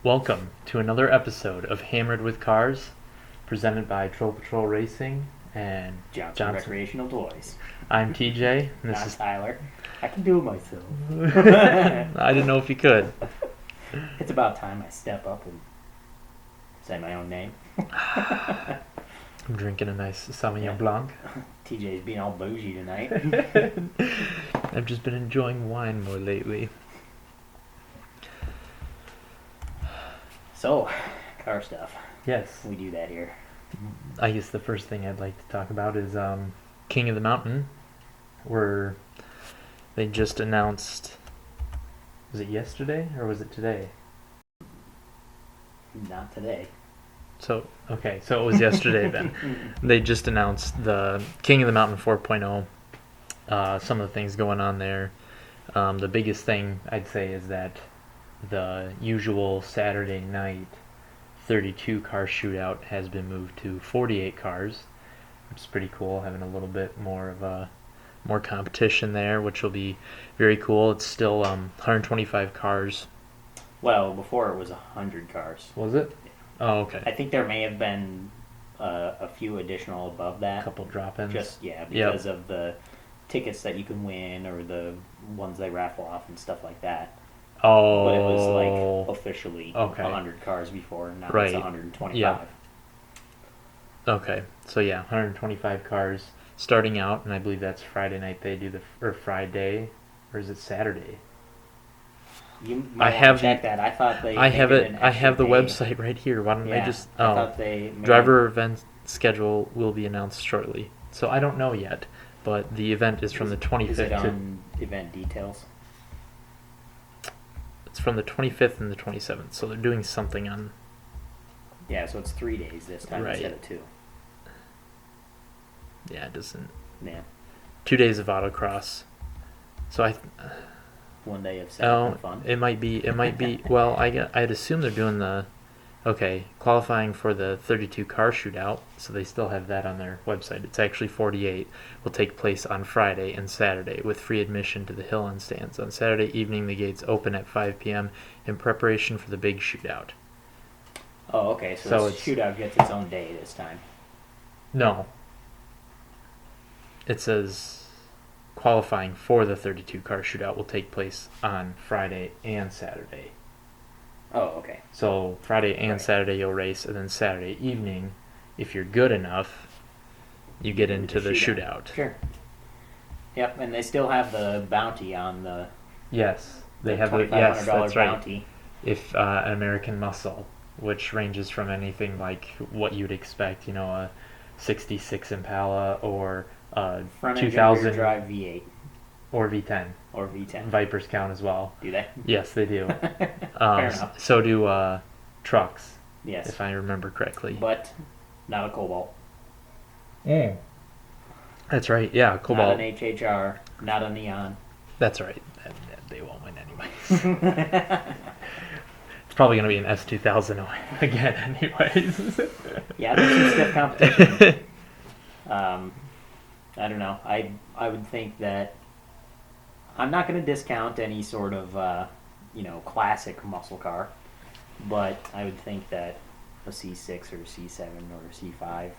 Welcome to another episode of Hammered with Cars, presented by Troll Patrol Racing and Johnson Recreational Toys. I'm TJ. And Not Tyler. I can do it myself. I didn't know if you could. It's about time I step up and say my own name. I'm drinking a nice Sauvignon Blanc. TJ's being all bougie tonight. I've just been enjoying wine more lately. So, car stuff. Yes. We do that here. I guess the first thing I'd like to talk about is King of the Mountain, where they just announced. Was it yesterday or was it today? Not today. So it was yesterday then. They just announced the King of the Mountain 4.0. Some of the things going on there. The biggest thing I'd say is that the usual Saturday night 32 car shootout has been moved to 48 cars, which is pretty cool, having a little bit more of a more competition there, which will be very cool. It's still 125 cars. Well, before it was 100 cars. Was it? Oh, okay. I think there may have been a few additional above that. A couple drop-ins. Because of the tickets that you can win or the ones they raffle off and stuff like that. Oh. But it was like officially 100 cars before, now it's 125. Yeah. Okay, so 125 cars starting out, and I believe that's Friday night they do or Friday, or is it Saturday? You might want to check that. I thought they. I have it. I have the website right here. Why don't I just? I thought they. Driver event schedule will be announced shortly. So I don't know yet, but the event is from the 25th. Is it on event details? It's from the 25th and the 27th. So they're doing something on. Yeah, so it's 3 days this time instead of 2. Yeah, it doesn't. Yeah. 2 days of autocross. So 1 day of setup and fun. It might be. Well, I'd assume they're doing the. Okay, qualifying for the 32 car shootout, so they still have that on their website. It's actually 48. Will take place on Friday and Saturday with free admission to the hill and stands. On Saturday evening, the gates open at 5 p.m. in preparation for the big shootout. Oh, okay. So the shootout gets its own day this time. No. It says qualifying for the 32 car shootout will take place on Friday and Saturday. Oh, okay. So Friday and Saturday you'll race, and then Saturday evening, if you're good enough, you get into the shootout. Sure. Yep, and they still have the bounty on the. Yes, they have the $2,500 bounty. Right. If an American Muscle, which ranges from anything like what you'd expect, a 66 Impala or a 2000 drive V8 or V10. Or V10. Vipers count as well. Do they? Yes, they do. Fair enough. So do trucks. Yes. If I remember correctly. But not a Cobalt. That's right. Yeah, Cobalt. Not an HHR. Not a Neon. That's right. They won't win anyways. It's probably going to be an S2000 again anyways. Yeah, there's some stiff competition. I don't know. I would think that I'm not going to discount any sort of classic muscle car, but I would think that a C6 or a C7 or a C5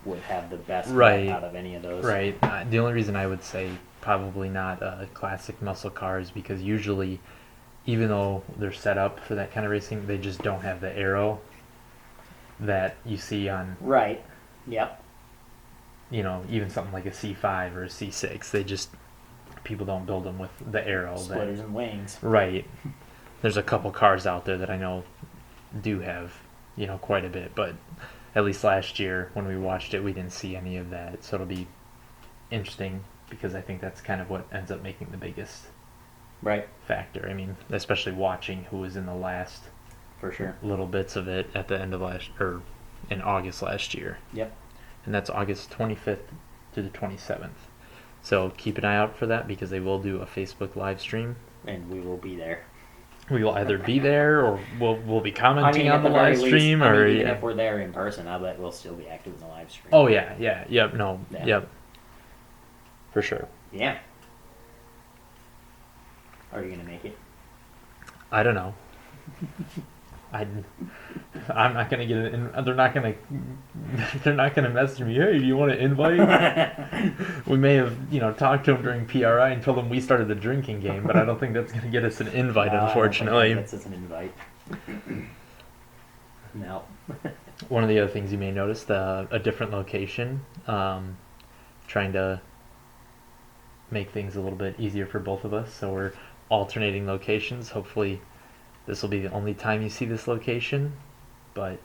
would have the best out of any of those. Right. The only reason I would say probably not a classic muscle car is because usually, even though they're set up for that kind of racing, they just don't have the aero that you see on. Right. Yep. Even something like a C5 or a C6, people don't build them with the aero. Splitters and wings. Right. There's a couple cars out there that I know do have, quite a bit, but at least last year when we watched it, we didn't see any of that. So it'll be interesting because I think that's kind of what ends up making the biggest factor. I mean, especially watching who was in the last for sure little bits of it at the end of in August last year. Yep. And that's August 25th to the 27th. So keep an eye out for that because they will do a Facebook live stream. And we will be there. We will either be there or we'll be commenting on the live stream. Even if we're there in person, I bet we'll still be active in the live stream. Oh, yep. For sure. Yeah. Are you going to make it? I don't know. I'm not gonna get an. They're not gonna. They're not gonna message me. Hey, do you want an invite? We may have, talked to them during PRI and told them we started the drinking game, but I don't think that's gonna get us an invite, No, unfortunately. I don't think that gets us an invite. No. One of the other things you may notice, a different location. Trying to make things a little bit easier for both of us, so we're alternating locations. Hopefully, this will be the only time you see this location, but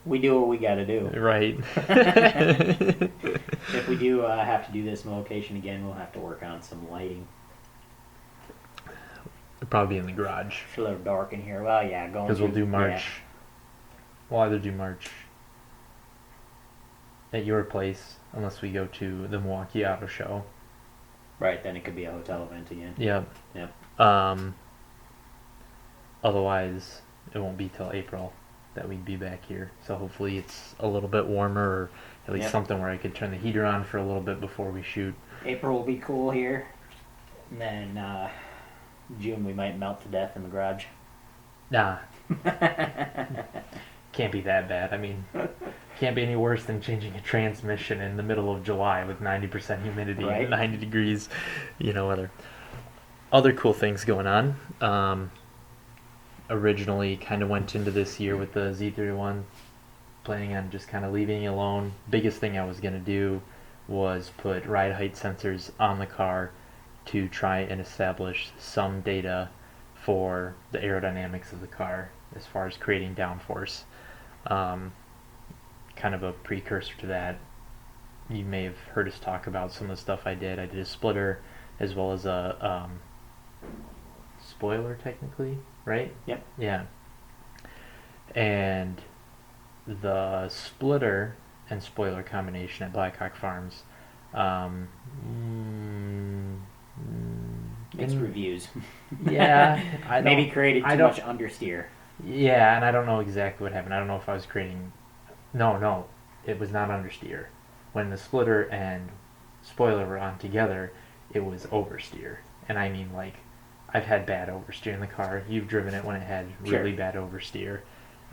we do what we got to do. right. If we do have to do this location again, we'll have to work on some lighting. It'll probably be in the garage. It's a little dark in here. Well, yeah, going Because we'll do March. Yeah. We'll either do March at your place, unless we go to the Milwaukee Auto Show. Right, then it could be a hotel event again. Yep. Yep. Otherwise, it won't be till April that we'd be back here. So hopefully it's a little bit warmer, or at least something where I could turn the heater on for a little bit before we shoot. April will be cool here. And then June we might melt to death in the garage. Nah. Can't be that bad. I mean, can't be any worse than changing a transmission in the middle of July with 90% humidity and 90 degrees, weather. Other cool things going on. Originally kind of went into this year with the Z31 planning on just kind of leaving it alone. Biggest thing I was going to do was put ride height sensors on the car to try and establish some data for the aerodynamics of the car as far as creating downforce. Kind of a precursor to that, you may have heard us talk about some of the stuff I did. I did a splitter as well as a spoiler, technically, right? Yep. Yeah. And the splitter and spoiler combination at Blackhawk Farms, Mixed reviews. Yeah. Maybe created too much understeer. Yeah, and I don't know exactly what happened. I don't know if I was creating... No, it was not understeer. When the splitter and spoiler were on together, it was oversteer. And I mean, I've had bad oversteer in the car. You've driven it when it had really bad oversteer.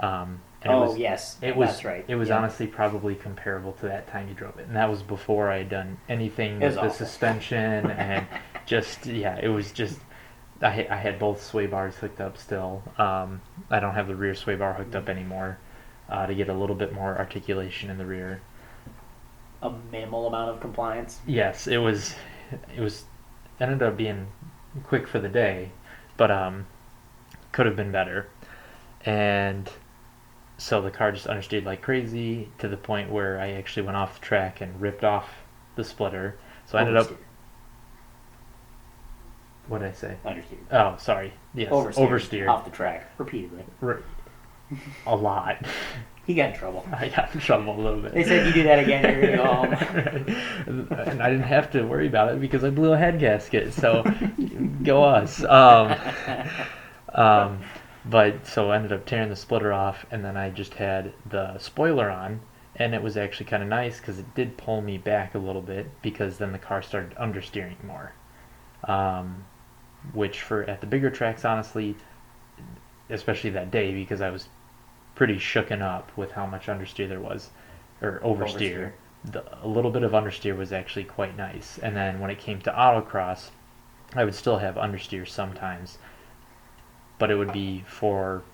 Yes, that's right. It was honestly probably comparable to that time you drove it. And that was before I had done anything with the suspension and it was just... I had both sway bars hooked up still. I don't have the rear sway bar hooked up anymore to get a little bit more articulation in the rear. A minimal amount of compliance? Yes, it was ended up being quick for the day, but could have been better. And so the car just understeered like crazy to the point where I actually went off the track and ripped off the splitter. So I ended up... What did I say? Understeer. Oh, sorry. Yes, oversteer. Off the track, repeatedly. A lot. He got in trouble. I got in trouble a little bit. They said you do that again, you're going to go home. And I didn't have to worry about it because I blew a head gasket, so go us. But so I ended up tearing the splitter off, and then I just had the spoiler on, and it was actually kind of nice because it did pull me back a little bit because then the car started understeering more. Which at the bigger tracks, honestly, especially that day, because I was pretty shooken up with how much understeer there was, or oversteer. A little bit of understeer was actually quite nice. And then when it came to autocross, I would still have understeer sometimes, but it would be for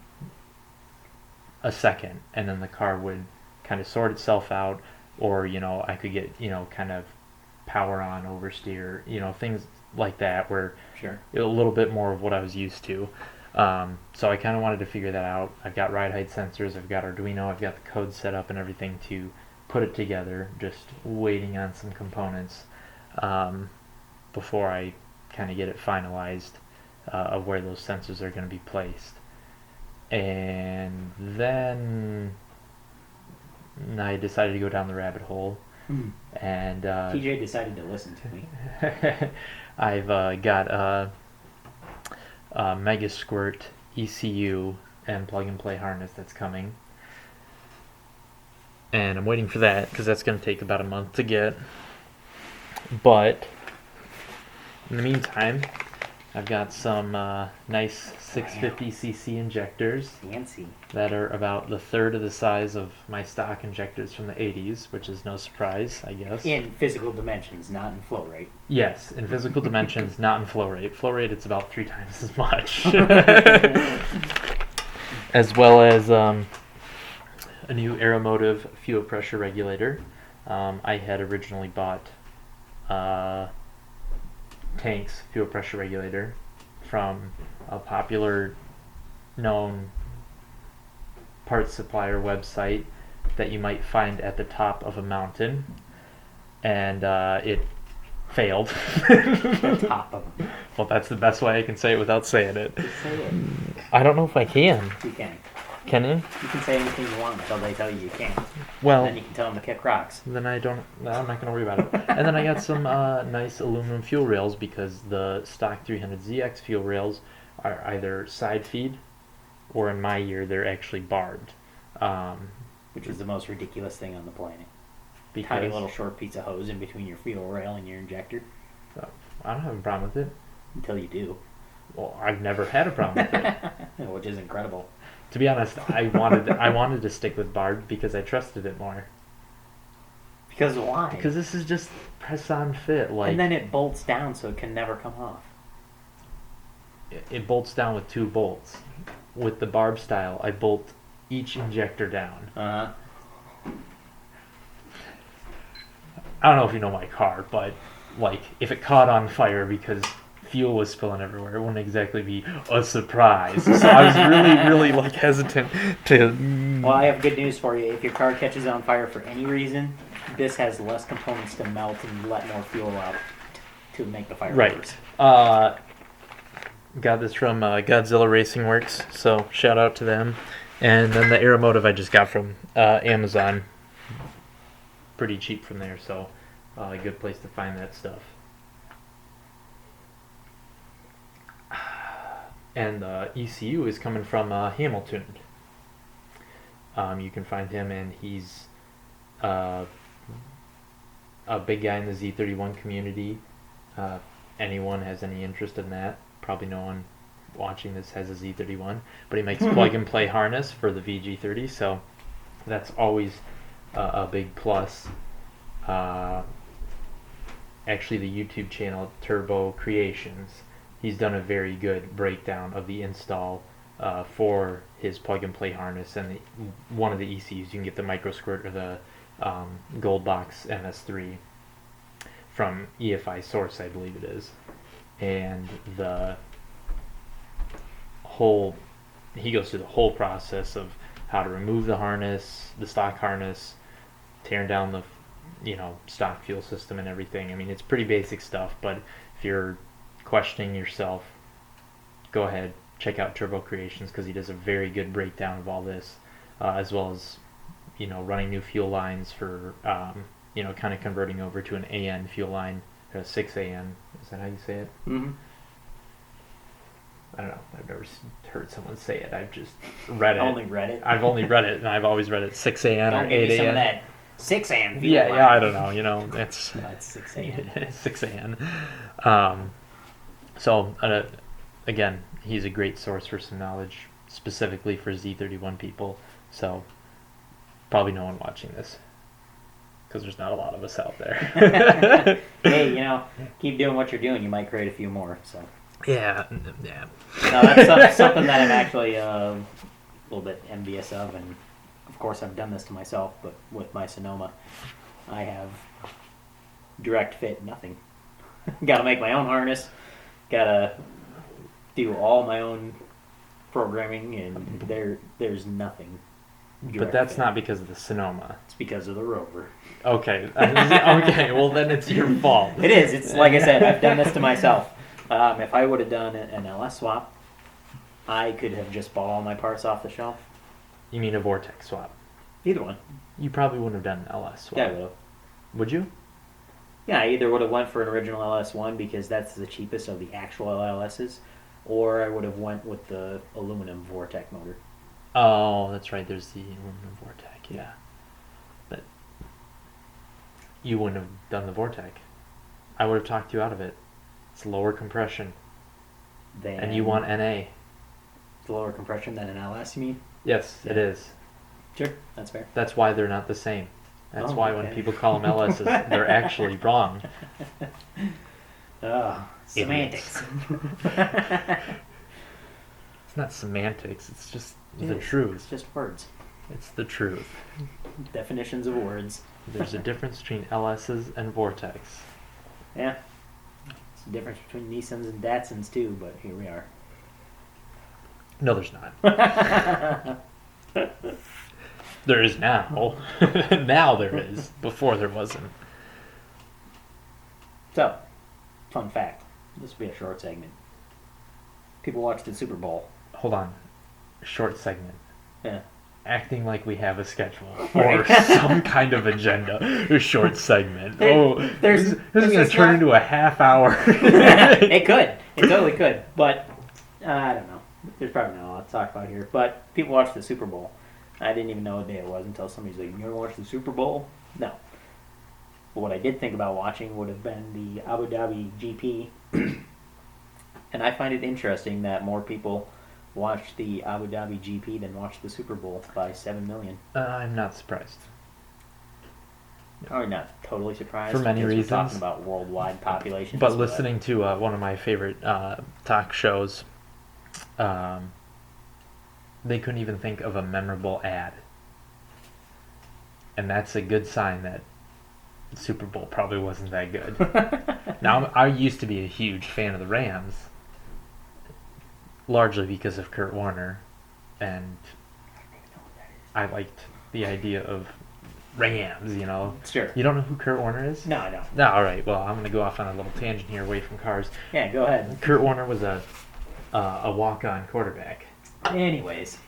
a second, and then the car would kind of sort itself out, or I could get kind of power on oversteer, things like that, where a little bit more of what I was used to. So I kind of wanted to figure that out. I've got ride height sensors, I've got Arduino, I've got the code set up and everything to put it together, just waiting on some components before I kind of get it finalized of where those sensors are going to be placed. And then I decided to go down the rabbit hole. And TJ decided to listen to me. I've got a Mega Squirt ECU and plug-and-play harness that's coming. And I'm waiting for that because that's going to take about a month to get. But in the meantime, I've got some nice 650cc injectors Fancy. that are about the third of the size of my stock injectors from the 80s, which is no surprise, I guess. In physical dimensions, not in flow rate. Yes, in physical dimensions, not in flow rate. Flow rate, it's about 3 times as much. As well as a new Aeromotive fuel pressure regulator. I had originally bought Tank's fuel pressure regulator from a popular known parts supplier website that you might find at the top of a mountain, and it failed. The top of them. Well, that's the best way I can say it without saying it. Just say it. I don't know if I can. You can. Can you? You can say anything you want until they tell you can't. Well, Then you can tell them to kick rocks. then I'm not going to worry about it. And then I got some nice aluminum fuel rails because the stock 300ZX fuel rails are either side feed or in my year they're actually barbed. Which is the most ridiculous thing on the planet. Because Tiny little short piece of hose in between your fuel rail and your injector. I don't have a problem with it. Until you do. Well, I've never had a problem with it. Which is incredible. To be honest, I wanted to stick with barbed because I trusted it more. Because why? Because this is just press-on fit. Like, and then it bolts down so it can never come off. it bolts down with 2 bolts. With the barb style, I bolt each injector down. Uh-huh. I don't know if you know my car, but like if it caught on fire because fuel was spilling everywhere, it wouldn't exactly be a surprise. So I was really like hesitant to. Well, I have good news for you. If your car catches on fire for any reason, this has less components to melt and let more fuel out to make the fire Right. burst. Got this from Godzilla Racing Works, so shout out to them. And then the Aeromotive I just got from Amazon. Pretty cheap from there, so a good place to find that stuff. And ECU is coming from Hamilton. You can find him, and he's a big guy in the Z31 community. Anyone has any interest in that? Probably no one watching this has a Z31, but he makes plug and play harness for the VG30, so that's always a big plus. Actually, the YouTube channel Turbo Creations, he's done a very good breakdown of the install for his plug and play harness, and one of the ECUs you can get the micro squirt or the gold box MS3 from EFI Source, I believe it is. And he goes through the whole process of how to remove the harness, the stock harness, tearing down the stock fuel system and everything. I mean, it's pretty basic stuff, but if you're questioning yourself, go ahead, check out Turbo Creations because he does a very good breakdown of all this, as well as running new fuel lines for kind of converting over to an AN fuel line, 6AN. Is that how you say it? Mm-hmm. I don't know. I've never heard someone say it. I've just read it. Only read it. I've only read it, and I've always read it 6AN or Don't give me some of 8AN. that 6 a.m. Yeah, I don't know. It's That's 6 a.m. 6AN. So again, he's a great source for some knowledge, specifically for Z31 people. So probably no one watching this because there's not a lot of us out there. Hey, keep doing what you're doing. You might create a few more. So. Yeah. No, that's something that I'm actually a little bit envious of, and of course I've done this to myself, but with my Sonoma, I have direct fit nothing. Gotta make my own harness, gotta do all my own programming, and there's nothing. But that's not because of the Sonoma. It's because of the Rover. Okay. Okay, well then it's your fault. It is. It's like I said, I've done this to myself. If I would have done an LS swap, I could have just bought all my parts off the shelf. You mean a Vortex swap? Either one. You probably wouldn't have done an LS swap. Yeah, I would have. Would you? Yeah, I either would have went for an original LS1 because that's the cheapest of the actual LSs, or I would have went with the aluminum Vortex motor. Oh, that's right. There's the aluminum Vortex. Yeah, but you wouldn't have done the Vortex. I would have talked you out of it. It's lower compression. Than And you want NA. the lower compression than an LS, you mean? Yes, it is. Sure, that's fair. That's why they're not the same. That's Oh, why okay. when people call them LSs, they're actually wrong. Oh, semantics. It's not semantics, it's just It the is. truth. It's just words. It's the truth. Definitions of words. There's a difference between LSs and Vortex. Yeah. It's the difference between Nissans and Datsuns too, but here we are. No, there's not. There is now. Now there is. Before there wasn't. So, fun fact. This will be a short segment. People watched the Super Bowl. Hold on. Short segment. Yeah. Acting like we have a schedule Right. or some kind of agenda. A short segment. There's this is going to just turn not- into a half hour. It could. It totally could. But, I don't know. There's probably not a lot to talk about here. But people watched the Super Bowl. I didn't even know what day it was until somebody's like, you ever watch the Super Bowl? No. But what I did think about watching would have been the Abu Dhabi GP. And I find it interesting that more people watched the Abu Dhabi GP than watched the Super Bowl by 7 million. I'm not surprised. Probably not totally surprised. For many because reasons. We're talking about worldwide populations. But listening to one of my favorite talk shows, they couldn't even think of a memorable ad. And that's a good sign that the Super Bowl probably wasn't that good. Now, I used to be a huge fan of the Rams, largely because of Kurt Warner, and I liked the idea of Rams, you know. Sure. You don't know who Kurt Warner is? No, I don't. No, all right. Well, I'm going to go off on a little tangent here away from cars. Yeah, go ahead. Kurt Warner was a walk-on quarterback. Anyways.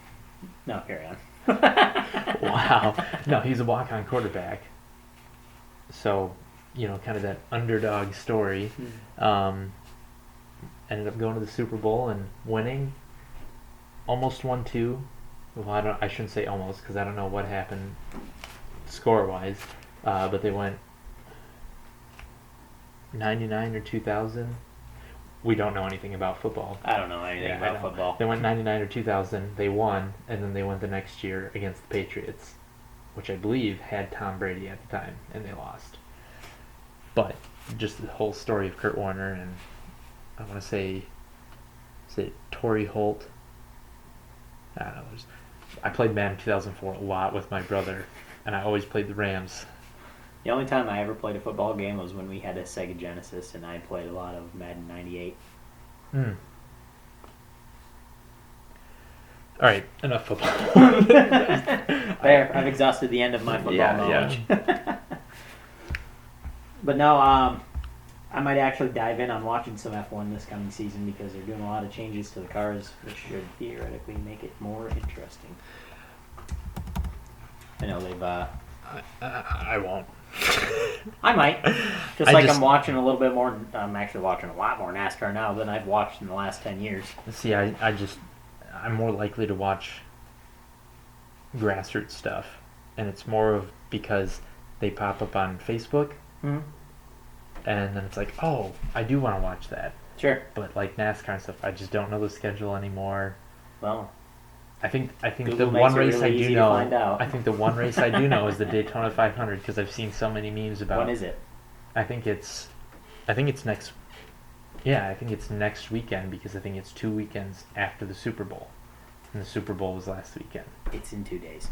No, carry on. Wow. No, he's a walk-on quarterback. So, you know, kind of that underdog story. Ended up going to the Super Bowl and winning. Almost won 2. Well, I shouldn't say almost because I don't know what happened score-wise. But they went 99 or 2000. We don't know anything about football. I don't know anything Yeah, I about know. football. They went 99 or 2000. They won, and then they went the next year against the Patriots, which I believe had Tom Brady at the time, and they lost. But just the whole story of Kurt Warner and I want to say, is it Torrey Holt? I don't know. I played Madden 2004 a lot with my brother, and I always played the Rams. The only time I ever played a football game was when we had a Sega Genesis, and I played a lot of Madden 98. All right, enough football. There, I've exhausted the end of my football knowledge. Yeah. But no, I might actually dive in on watching some F1 this coming season because they're doing a lot of changes to the cars, which should theoretically make it more interesting. I know they've. I won't. I might. I'm just- watching a little bit more. I'm actually watching a lot more NASCAR now than I've watched in the last 10 years. See, I'm more likely to watch grassroots stuff, and it's more of because they pop up on Facebook, Mm-hmm. and then it's like, oh, I do want to watch that. Sure. But like NASCAR and stuff, I just don't know the schedule anymore. Well, I think Google the makes one it race really I do easy to know. find out. I think the one race I do know is the Daytona 500 because I've seen so many memes about. when is it? I think it's next. Yeah, I think it's next weekend because I think it's 2 weekends after the Super Bowl, and the Super Bowl was last weekend. It's in 2 days.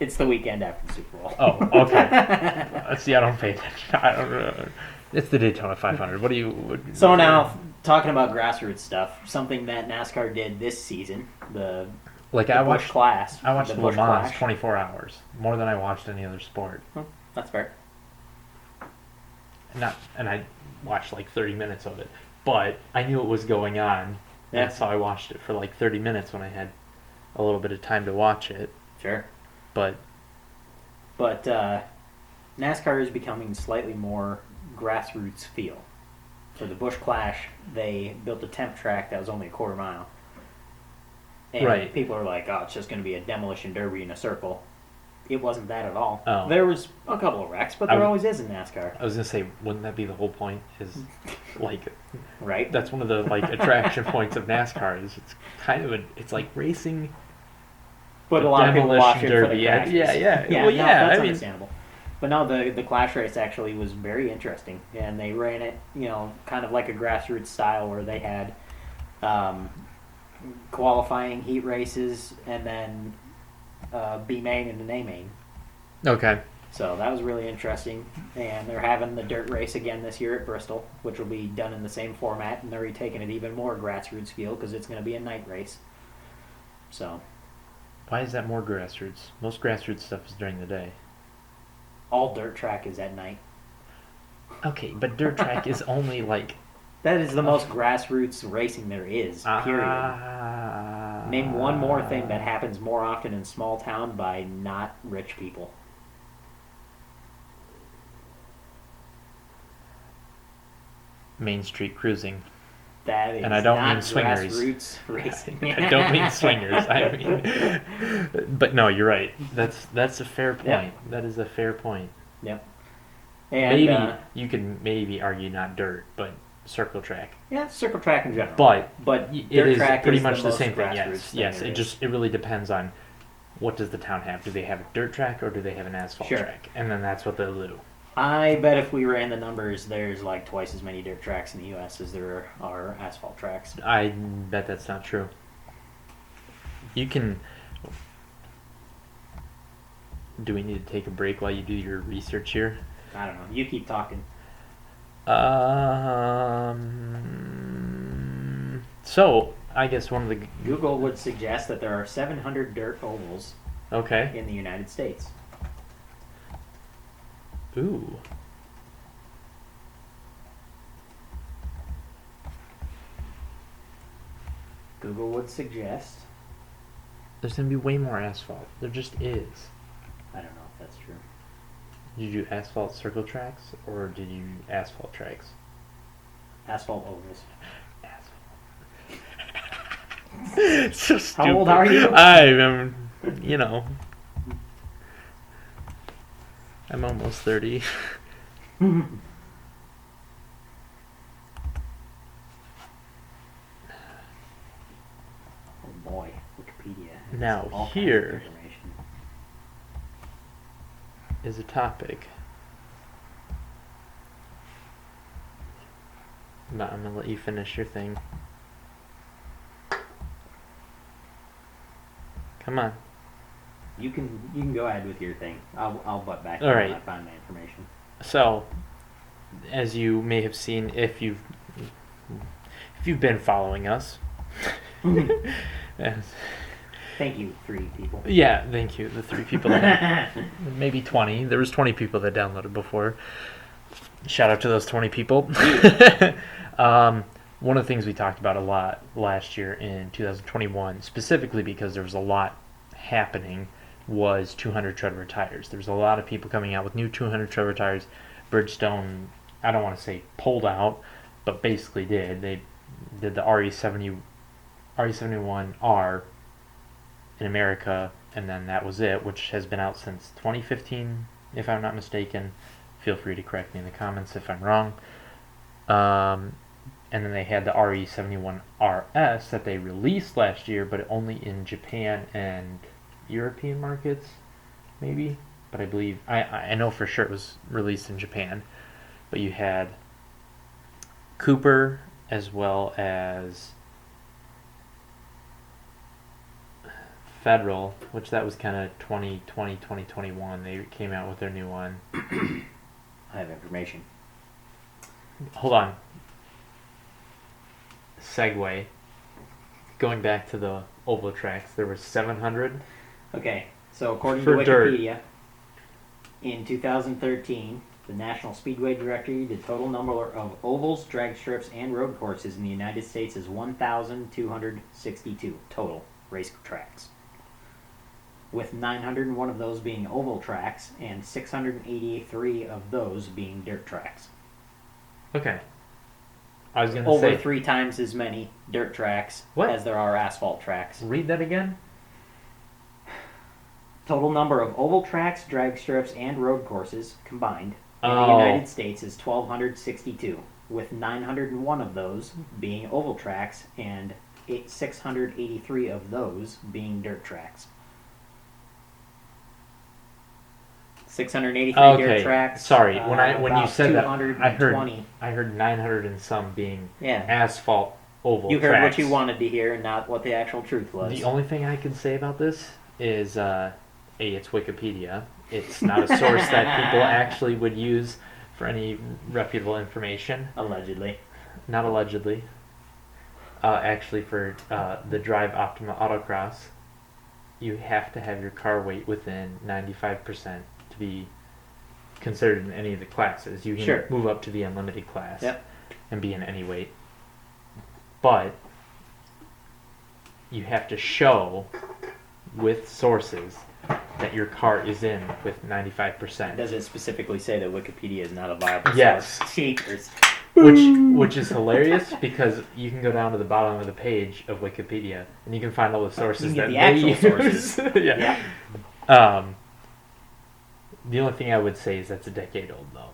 It's the weekend after the Super Bowl. Oh, okay. See, I don't pay attention. I don't know. It's the Daytona 500. What do you? So now, talking about grassroots stuff, something that NASCAR did this season, the I Busch Clash. I watched the Le Busch Mans Clash. 24 hours more than I watched any other sport. That's fair. And I watched like 30 minutes of it, but I knew it was going on, Yeah. and so I watched it for like 30 minutes when I had a little bit of time to watch it. Sure. But NASCAR is becoming slightly more grassroots feel. For the Busch Clash, they built a temp track that was only a quarter mile. And Right. people are like, oh, it's just going to be a demolition derby in a circle. It wasn't that at all. Oh. There was a couple of wrecks, but there always is in NASCAR. I was gonna say, wouldn't that be the whole point? Is like right? That's one of the like attraction points of NASCAR. Is it's kind of it's like racing. But the a lot of people watch it for the derby. crashes. Yeah. Yeah, Well, no, yeah. that's I mean, understandable. But no, the Clash race actually was very interesting, and they ran it, kind of like a grassroots style where they had um, qualifying heat races and then B main and an A main. okay. So that was really interesting, and they're having the dirt race again this year at Bristol, which will be done in the same format, and they're taking it even more grassroots feel because it's going to be a night race. So Why is that more grassroots? Most grassroots stuff is during the day. all dirt track is at night. Okay, but dirt track is only like. That is the most grassroots racing there is, period. Name one more thing that happens more often in small town by not rich people. Main Street cruising. That is And I don't not mean swingers. grassroots racing. I don't mean swingers. I mean, but no, you're right. That's a fair point. Yep. That is a fair point. Yep. And, Maybe you can maybe argue not dirt, but circle track. yeah, circle track in general. But it it is track pretty is much the most same thing. grassroots Yes. thing It there is. really depends on what does the town have. Do they have a dirt track or do they have an asphalt Sure. track? And then that's what they'll do. I bet if we ran the numbers, there's like twice as many dirt tracks in the U.S. as there are asphalt tracks. I bet that's not true. You can. Do we need to take a break while you do your research here? I don't know. You keep talking. So I guess one of the Google would suggest that there are 700 dirt ovals okay. in the United States. Ooh. Google would suggest. There's gonna be way more asphalt. There just is. I don't know if that's true. Did you do asphalt circle tracks or did you asphalt tracks? Asphalt ovals. Asphalt. So stupid. How old are you? I'm I'm almost 30. Oh boy, Wikipedia. has Now, all kinds of here- information. Is a topic. But I'm gonna let you finish your thing. Come on. You can go ahead with your thing. I'll butt back All when right. I find my information. So, as you may have seen, if you've been following us, yes. Thank you, 3 people. Yeah, thank you. The 3 people that maybe 20. There was 20 people that downloaded before. Shout out to those 20 people. One of the things we talked about a lot last year in 2021, specifically because there was a lot happening, was 200 tread rubber tires. There was a lot of people coming out with new 200 tread rubber tires. Bridgestone, I don't want to say pulled out, but basically did. They did the RE71R in America, and then that was it, which has been out since 2015, if I'm not mistaken. Feel free to correct me in the comments if I'm wrong. And then they had the RE71RS that they released last year, but only in Japan and European markets, maybe. But I believe, I know for sure it was released in Japan. But you had Cooper as well as Federal, which that was kind of 2020, 2021. They came out with their new one. I have information. Hold on. Segue. Going back to the oval tracks, there were 700. Okay, so according For to dirt. Wikipedia, in 2013, the National Speedway Directory, the total number of ovals, drag strips, and road courses in the United States is 1,262 total race tracks, with 901 of those being oval tracks and 683 of those being dirt tracks. Okay. I was going to Over say, 3 times as many dirt tracks What? as there are asphalt tracks. read that again? Total number of oval tracks, drag strips, and road courses combined in the Oh. United States is 1,262. with 901 of those being oval tracks and 683 of those being dirt tracks. 683 dirt tracks. Sorry, when you said that, I 220. heard 900 and some being Yeah. asphalt oval You heard tracks. what you wanted to hear and not what the actual truth was. The only thing I can say about this is, it's Wikipedia. It's not a source that people actually would use for any reputable information. Allegedly. Not allegedly. Actually, for the Drive Optima Autocross, you have to have your car weight within 95% to be considered in any of the classes. You can move up to the unlimited class and be in any weight. But you have to show with sources that your car is in with 95%. Does it specifically say that Wikipedia is not a viable Yes. source? Cheaters. Which is hilarious because you can go down to the bottom of the page of Wikipedia and you can find all the sources that the actual they use. sources. Yeah. The only thing I would say is that's a decade old, though.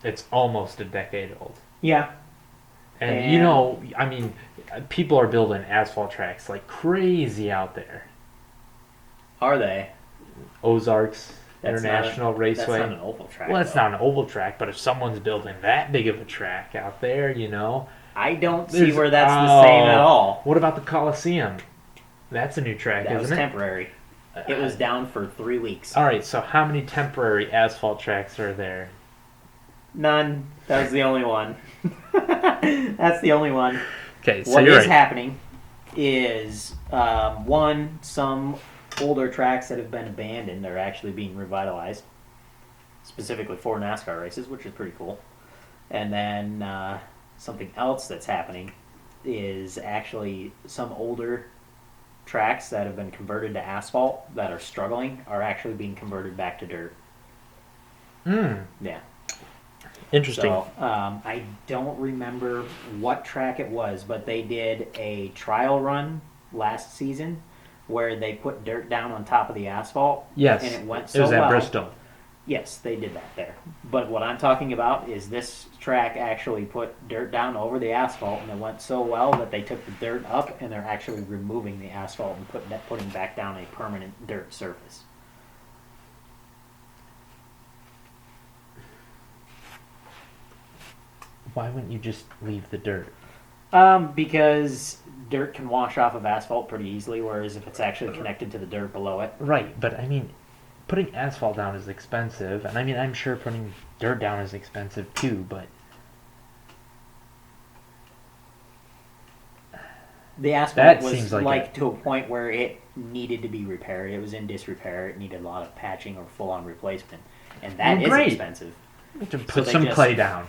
It's almost a decade old. Yeah. And you know, I mean, people are building asphalt tracks like crazy out there. Are they? Ozarks International Raceway. That's not an oval track. Well, it's not an oval track, but if someone's building that big of a track out there, you know. I don't see where that's the same at all. What about the Coliseum? That's a new track, isn't it? That was temporary. It was down for 3 weeks. All right, so how many temporary asphalt tracks are there? None. That was the only one. That's the only one. Okay, so what you're is right. happening is some older tracks that have been abandoned are actually being revitalized, specifically for NASCAR races, which is pretty cool. And then something else that's happening is actually some older tracks that have been converted to asphalt that are struggling are actually being converted back to dirt. Yeah. Interesting. So, I don't remember what track it was, but they did a trial run last season where they put dirt down on top of the asphalt. Yes. And it went so well. It was at Bristol. Yes, they did that there. But what I'm talking about is this track actually put dirt down over the asphalt, and it went so well that they took the dirt up, and they're actually removing the asphalt and putting back down a permanent dirt surface. Why wouldn't you just leave the dirt? Because dirt can wash off of asphalt pretty easily, whereas if it's actually connected to the dirt below it. Right, but I mean, putting asphalt down is expensive, and I mean, I'm sure putting dirt down is expensive too, but... The asphalt That seems was like to a point where it needed to be repaired. It was in disrepair. It needed a lot of patching or full-on replacement. And that is expensive. Put some clay down.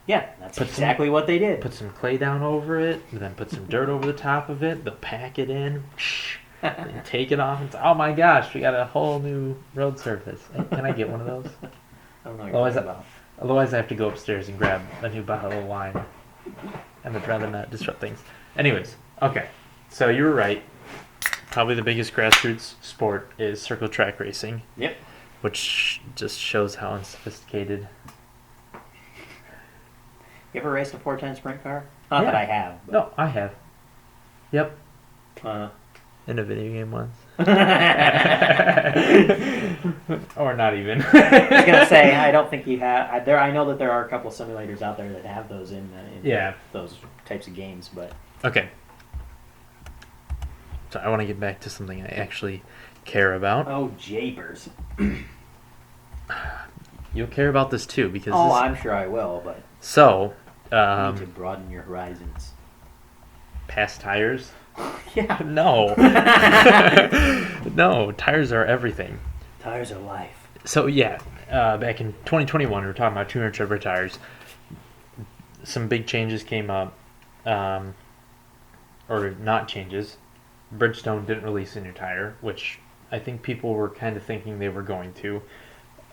Yeah, that's exactly what they did. Put some clay down over it, and then put some dirt over the top of it. They'll pack it in, and take it off. And oh my gosh, we got a whole new road surface. Hey, can I get one of those? I don't know what you're talking about. Otherwise, I have to go upstairs and grab a new bottle of wine. And I'd rather not disrupt things. Anyways, okay. So you were right. Probably the biggest grassroots sport is circle track racing. Yep. Which just shows how unsophisticated. You ever raced a 410 sprint car? Not that I have. But... No, I have. Yep. In a video game once. Or not even. I was gonna say I don't think you have. I know that there are a couple simulators out there that have those in those types of games, but okay. So I want to get back to something I actually care about. Oh, japers! You'll care about this too because. Oh, I'm sure I will, but. So. You need to broaden your horizons. Past tires. Yeah. No. No, tires are everything. Tires are life. So yeah, back in 2021, we were talking about 200 rubber tires. Some big changes came up, or not changes. Bridgestone didn't release a new tire, which I think people were kind of thinking they were going to.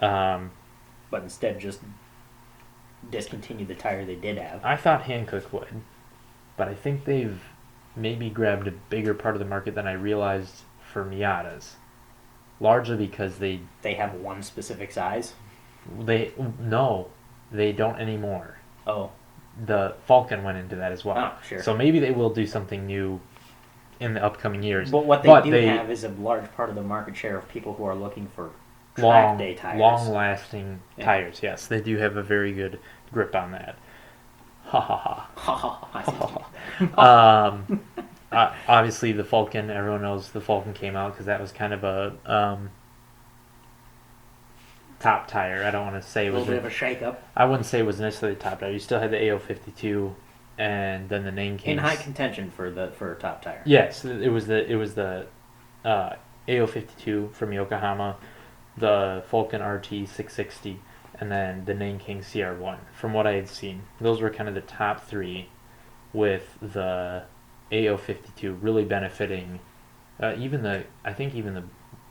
But instead just discontinue the tire they did have. I thought Hankook would, but I think they've maybe grabbed a bigger part of the market than I realized for Miatas. Largely because they have one specific size? No, they don't anymore. Oh. the Falcon went into that as well. Oh, sure. So maybe they will do something new in the upcoming years. But what they do have is a large part of the market share of people who are looking for track day tires. Long-lasting tires. Yes, they do have a very good grip on that. Ha ha ha. I see what you did there. Obviously, the Falcon. Everyone knows the Falcon came out because that was kind of a top tire. I don't want to say it was a little bit of a shake-up. I wouldn't say it was necessarily a top tire. You still had the AO52, and then the name came in high contention for a top tire. Yes, it was the AO52 from Yokohama, the Falcon RT 660, and then the Nane King CR1. From what I had seen, those were kind of the top three, with the AO52 really benefiting. I think even the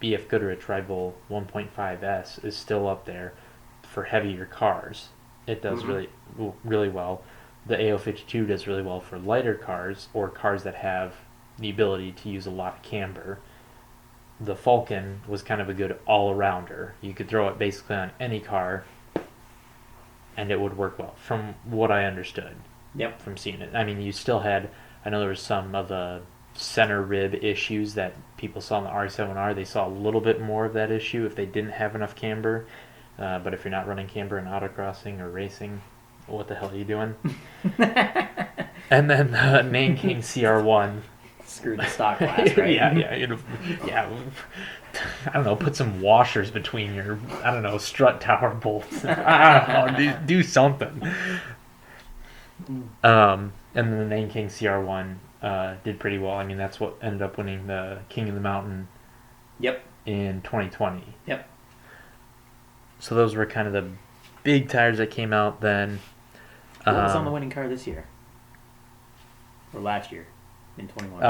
BF Goodrich Rival 1.5S is still up there for heavier cars. It does really well. The AO52 does really well for lighter cars or cars that have the ability to use a lot of camber. The Falcon was kind of a good all-arounder. You could throw it basically on any car and it would work well, from what I understood. Yep. From seeing it. I mean, you still had, I know there was some of the center rib issues that people saw in the R7R. They saw a little bit more of that issue if they didn't have enough camber. But if you're not running camber in autocrossing or racing, what the hell are you doing? And then the Nane King CR1. Screw the stock glass, right? yeah. I don't know, put some washers between your, strut tower bolts. I don't know, do something. And then the Nane King CR1 did pretty well. I mean, that's what ended up winning the King of the Mountain in 2020. Yep. So those were kind of the big tires that came out then. What was on the winning car this year? Or last year, in 21?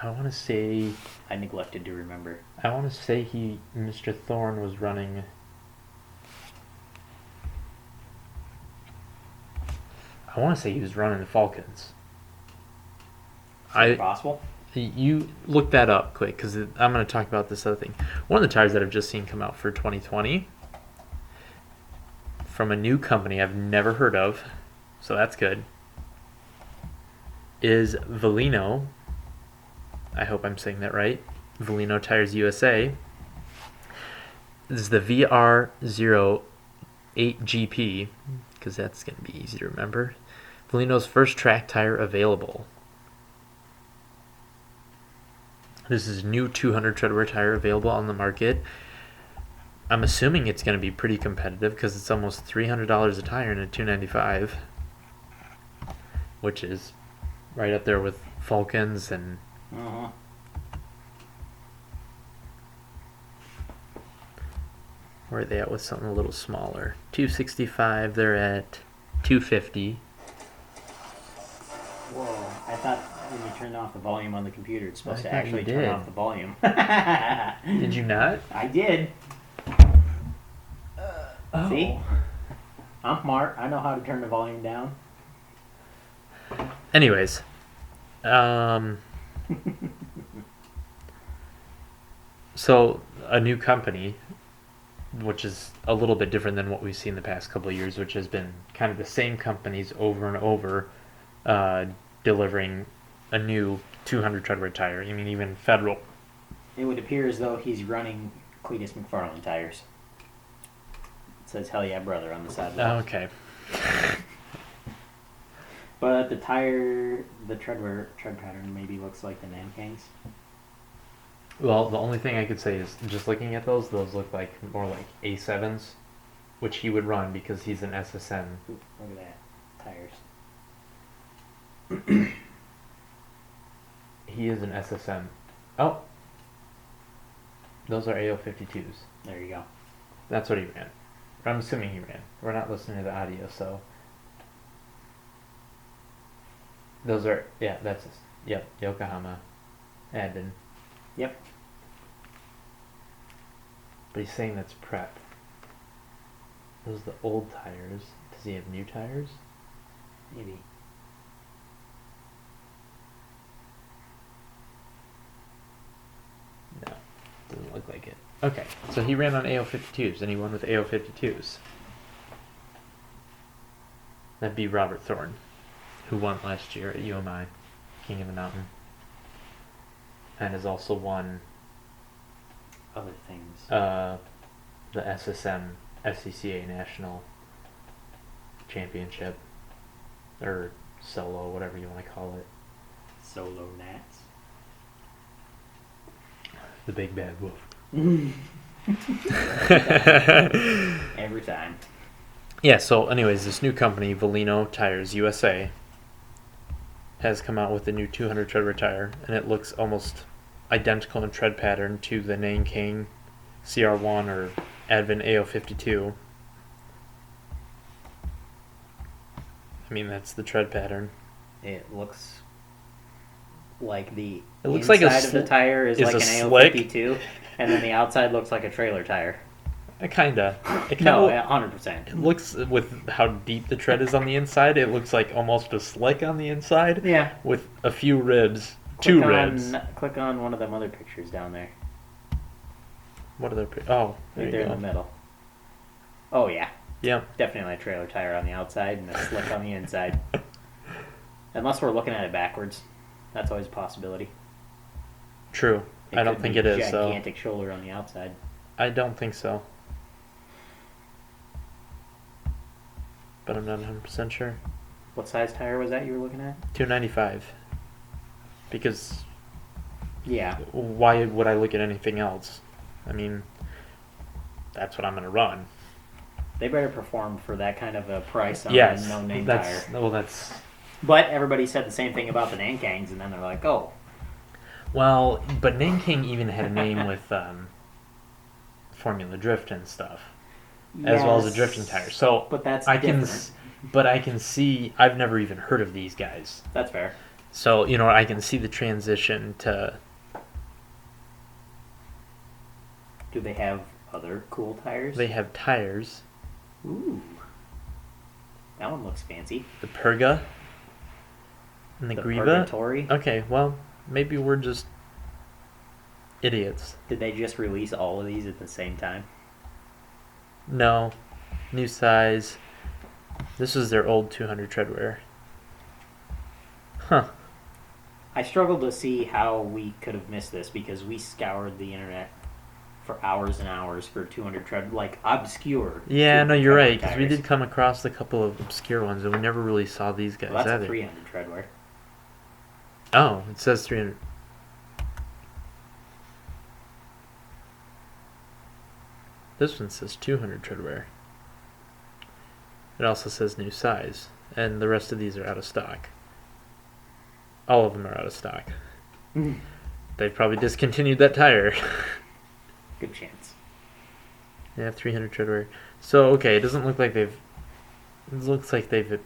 I want to say... I neglected to remember. I want to say Mr. Thorne was running... I want to say he was running the Falcons. Is it possible? You look that up quick, because I'm going to talk about this other thing. One of the tires that I've just seen come out for 2020 from a new company I've never heard of, so that's good, is Valino. I hope I'm saying that right. Valino Tires USA. This is the VR08GP, because that's going to be easy to remember. Valino's first track tire available. This is a new 200 treadwear tire available on the market. I'm assuming it's going to be pretty competitive because it's almost $300 a tire in a $295, which is right up there with Falcons and. Where are they at with something a little smaller? $265. They're at $250. Whoa! I thought when you turned off the volume on the computer, it's supposed to thought actually you turn did. off the volume. Did you not? I did. See? I'm smart. I know how to turn the volume down. Anyways, so a new company, which is a little bit different than what we've seen the past couple of years, which has been kind of the same companies over and over, delivering a new 200 treadwear tire. I mean, even Federal. It would appear as though he's running Cletus McFarlane tires. It says "Hell yeah, brother" on the side. Okay. But the tread pattern maybe looks like the Nane Kings. Well, the only thing I could say is just looking at those look like more like A7s, which he would run because he's an SSN. Ooh, look at that. Tires. He is an SSN. Oh. Those are AO52s. There you go. That's what he ran. I'm assuming he ran. We're not listening to the audio, so. Those are, Yokohama. Adden. Yep. But he's saying that's prep. Those are the old tires. Does he have new tires? Maybe. No. Doesn't look like it. Okay, so he ran on AO52s, and he won with AO52s. That'd be Robert Thornton, who won last year at UMI, King of the Mountain, and has also won Other things. the SSM SCCA National Championship, or solo, whatever you want to call it. Solo Nats. The big bad wolf. Every time. Yeah, so anyways, this new company, Valino Tires USA, has come out with a new 200 tread tire, and it looks almost identical in tread pattern to the Nanking CR1 or Advent AO52. I mean, that's the tread pattern. It looks like the It looks inside like of the tire is like an slick. AO52, and then the outside looks like a trailer tire. Kinda. No, 100%. It looks, with how deep the tread is on the inside, it looks like almost a slick on the inside. Yeah. With a few ribs. Two ribs. Click on one of them other pictures down there. What are their... Oh, there Right you there go. in the middle. Oh, yeah. Yeah. Definitely a trailer tire on the outside and a slick on the inside. Unless we're looking at it backwards. That's always a possibility. True. I don't could think be it is, though. Gigantic shoulder on the outside. I don't think so. But I'm not 100% sure. What size tire was that you were looking at? 295. Because Yeah. why would I look at anything else? I mean, that's what I'm going to run. They better perform for that kind of a price on Yes. a no-name That's, tire. well, that's... But everybody said the same thing about the Nankangs, and then they're like, oh. Well, but Nanking even had a name with Formula Drift and stuff, as well as a drifting tire. So But that's I different. but I can see. I've never even heard of these guys. That's fair. So I can see the transition to. Do they have other cool tires? They have tires. Ooh. That one looks fancy. The Perga. And the Griva. Purgatory. Okay, well, maybe we're just idiots. Did they just release all of these at the same time? No, new size. This is their old 200 treadwear. Huh. I struggled to see how we could have missed this because we scoured the internet for hours and hours for 200 tread, like obscure. Yeah, no, you're 200 right, because we tires. did come across a couple of obscure ones, and we never really saw these guys Well, that's either. a 300 treadwear. Oh, it says 300. This one says 200 treadwear. It also says new size, and the rest of these are out of stock. All of them are out of stock. They've probably discontinued that tire. Good chance. They have 300 treadwear. So, okay, it doesn't look like they've... It looks like they've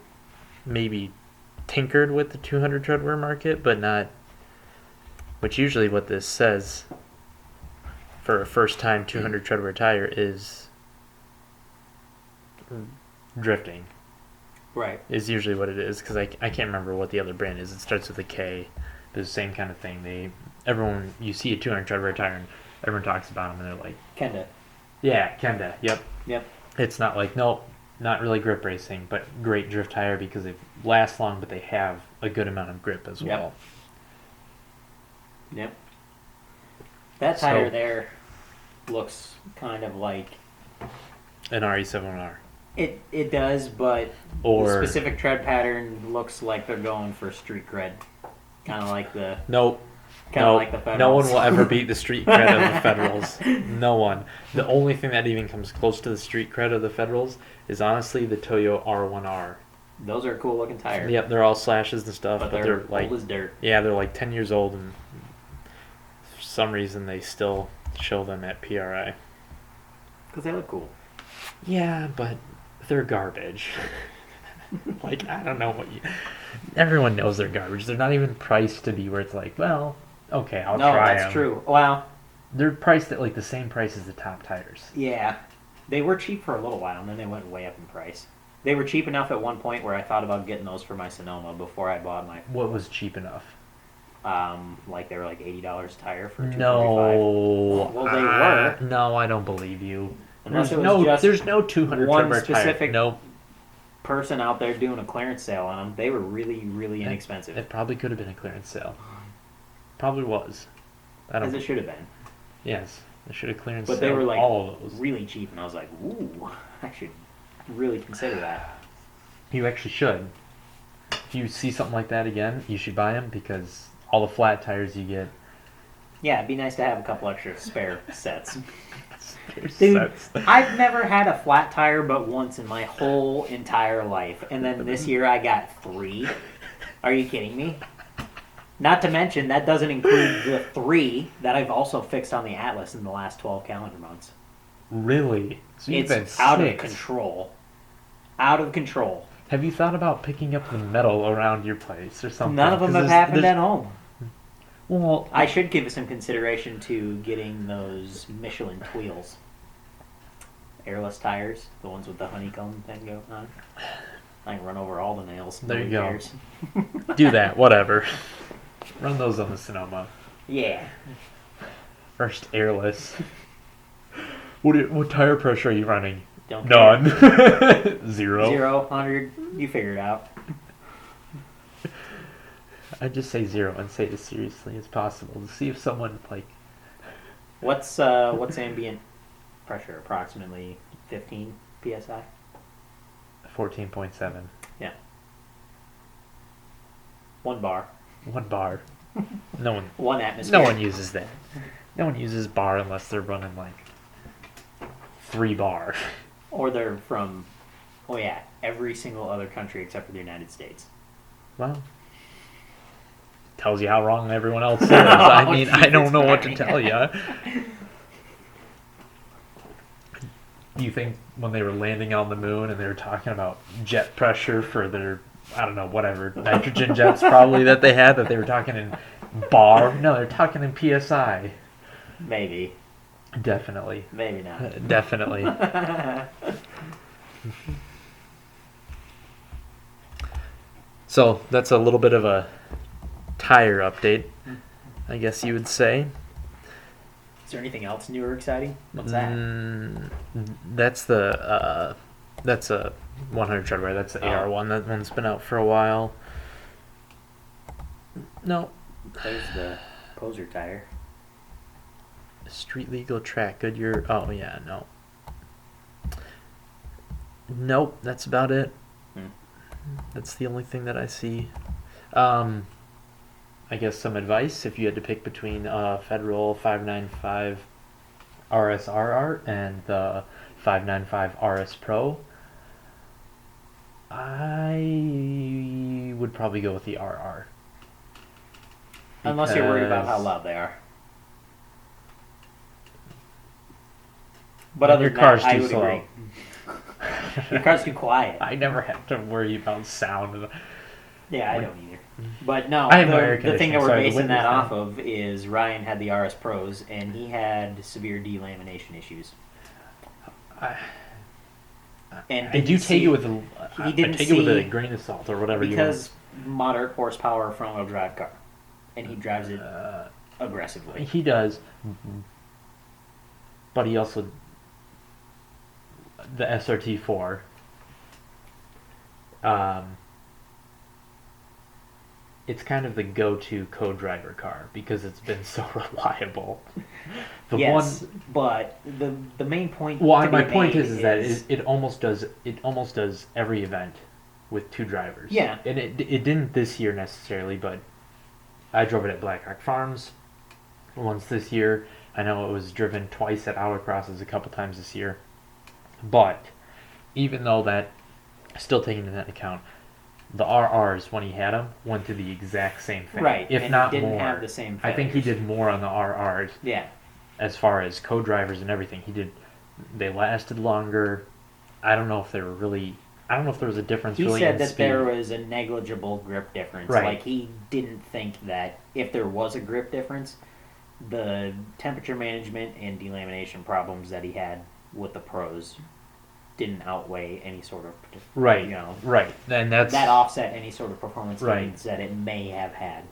maybe tinkered with the 200 treadwear market, but not... Which usually what this says for a first-time 200 treadwear tire is drifting. Right. Is usually what it is, because I can't remember what the other brand is. It starts with a K. But it's the same kind of thing. Everyone, you see a 200 treadwear tire, and everyone talks about them, and they're like... Kenda. Yeah, Kenda, yep. Yep. It's not like, nope, not really grip racing, but great drift tire because they last long, but they have a good amount of grip as well. Yep. That tire there looks kind of like... An RE71R. It does, but Or... the specific tread pattern looks like they're going for street cred. Kind of like the... Nope. Kind of like the Federals. No one will ever beat the street cred of the Federals. No one. The only thing that even comes close to the street cred of the Federals is honestly the Toyo R1R. Those are cool looking tires. Yep, they're all slashes and stuff, But they're like... old as dirt. Yeah, they're like 10 years old, and for some reason they still show them at PRI. Because they look cool. Yeah, but they're garbage. Like, I don't know what you... Everyone knows they're garbage. They're not even priced to be where it's like, well, okay, I'll try them. No, that's true. Well... They're priced at like the same price as the top tires. Yeah. They were cheap for a little while, and then they went way up in price. They were cheap enough at one point where I thought about getting those for my Sonoma before I bought my... What was cheap enough? Like they were like $80 a tire for $245. No. Well, they were. No, I don't believe you. Unless There's it was just there's no 200 one treadwear specific- tire. Nope. person out there doing a clearance sale on them. They were really, really inexpensive. It probably could have been a clearance sale. Probably was. I don't. As it should have been. Yes, they should have clearance. But they were like all of those. really cheap, and I was like, ooh, I should really consider that. You actually should. If you see something like that again, you should buy them because all the flat tires you get. Yeah, it'd be nice to have a couple extra spare sets. There's Dude, sets. I've never had a flat tire but once in my whole entire life. And then this year I got 3. Are you kidding me? Not to mention, that doesn't include the 3 that I've also fixed on the Atlas in the last 12 calendar months. Really? So you've been It's out of 6. control. Out of control. Have you thought about picking up the metal around your place or something? None of them 'Cause have happened at home. Well, I should give some consideration to getting those Michelin wheels. Airless tires, the ones with the honeycomb thing going on. I can run over all the nails. There you Nobody go. cares. do that, whatever. Run those on the Sonoma. Yeah. First airless. What tire pressure are you running? Don't care. None. 0. 0, 100, you figure it out. I'd just say 0 and say it as seriously as possible to see if someone like What's ambient pressure? Approximately 15 psi. 14.7. Yeah. 1 bar. 1 bar. No one. 1 atmosphere. No one uses that. No one uses bar unless they're running like 3 bar. Or they're from, oh yeah, every single other country except for the United States. Well, tells you how wrong everyone else is. I mean, I don't know what to tell you. Do you think when they were landing on the moon and they were talking about jet pressure for their, I don't know, whatever, nitrogen jets probably that they had, that they were talking in bar? No, they're talking in PSI. Maybe. Definitely. Maybe not. Definitely. So that's a little bit of a tire update, I guess you would say. Is there anything else new or exciting? What's that? That's a 100 treadwear. That's the AR one. That one's been out for a while. No. There's the poser tire. Street legal track. Goodyear. Oh yeah, no. Nope. That's about it. That's the only thing that I see. I guess some advice if you had to pick between Federal 595 RSRR and the 595 RS Pro. I would probably go with the RR. Unless you're worried about how loud they are. But other your than car's that, I too would slow. agree. Your car's too quiet. I never have to worry about sound. Yeah, I don't either. But no, I have no air the thing conditioning, that we're sorry, the basing that windows off of is Ryan had the RS Pros, and he had severe delamination issues. And I do take it with a, he didn't I take it with a see- grain of salt or whatever because moderate horsepower front-wheel drive car, and he drives it you want. aggressively. He does, but he also the SRT4. It's kind of the go-to co-driver car because it's been so reliable. Yes, but the main point. Well, to my be point made is that it almost does every event with 2 drivers. Yeah. And it didn't this year necessarily, but I drove it at Black Rock Farms once this year. I know it was driven twice at Autocrosses a couple times this year. But even though that, still taking into account, the RRs when he had them went to the exact same thing, Right, if and not he didn't more. have the same I think he failures. did more on the RRs. Yeah. As far as co-drivers and everything, they lasted longer. I don't know if there was a difference He really said in that speed. there was a negligible grip difference. Right. Like, he didn't think that if there was a grip difference, the temperature management and delamination problems that he had with the pros didn't outweigh any sort of, Right, you know, right. And that offset any sort of performance Right. gains that it may have had.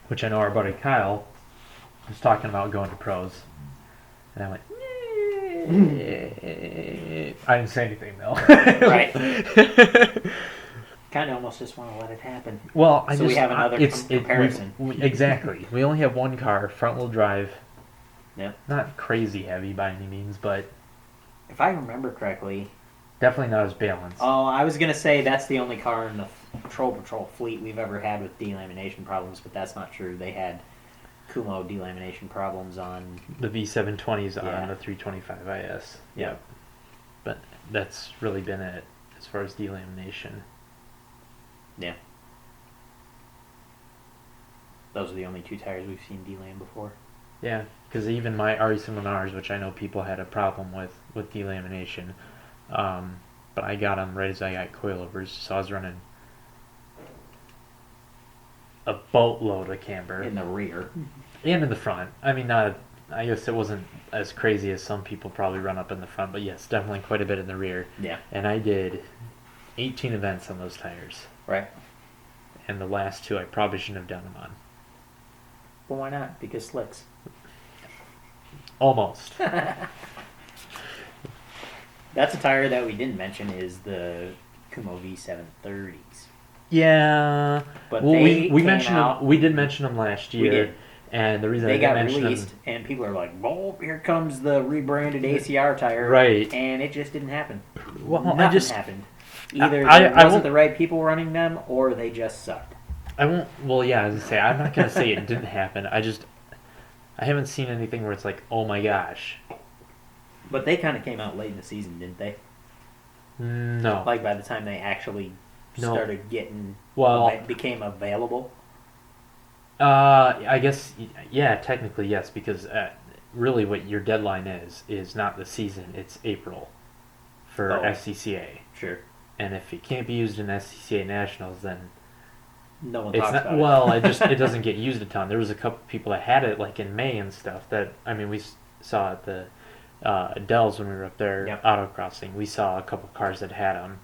which I know our buddy Kyle was talking about going to pros. And I went, I didn't say anything though. Right. Kind of almost just want to let it happen. Well, So we have another comparison. Exactly. We only have one car, front-wheel drive. Yep. Not crazy heavy by any means, but If I remember correctly, definitely not as balanced. oh, I was gonna say that's the only car in the patrol fleet we've ever had with delamination problems, but that's not true. They had Kumo delamination problems on The V720s Yeah. on the 325 IS. Yep. But that's really been it as far as delamination. Yeah. Those are the only two tires we've seen delam before. Yeah, because even my RE7Rs, which I know people had a problem with delamination, but I got them right as I got coilovers, so I was running a boatload of camber. In the rear. And in the front. I mean, not. I guess it wasn't as crazy as some people probably run up in the front, but yes, definitely quite a bit in the rear. Yeah. And I did 18 events on those tires. Right. And the last two I probably shouldn't have done them on. Well, why not? Because slicks. Almost. That's a tire that we didn't mention is the Kumo V730s. Yeah. But well, they we came mentioned out, them. We did mention them last year. We did. And the reason They I didn't got mention released, them, and people are like, "Oh, here comes the rebranded ACR tire." Right. And it just didn't happen. well, Nothing happened. Either I there wasn't won't- the right people running them, or they just sucked. I won't. Well, yeah, as I say, I'm not gonna say it didn't happen. I haven't seen anything where it's like, oh my gosh. But they kind of came out late in the season, didn't they? No. Like by the time they actually No. started getting, Well, became available. I guess, yeah, technically yes, because really what your deadline is not the season, it's April for Oh. SCCA. Sure. And if it can't be used in SCCA Nationals, then No one it's talks not. about Well, it doesn't get used a ton. There was a couple people that had it like in May and stuff. That I mean, we saw at the Dells when we were up there Yep. autocrossing. We saw a couple cars that had them.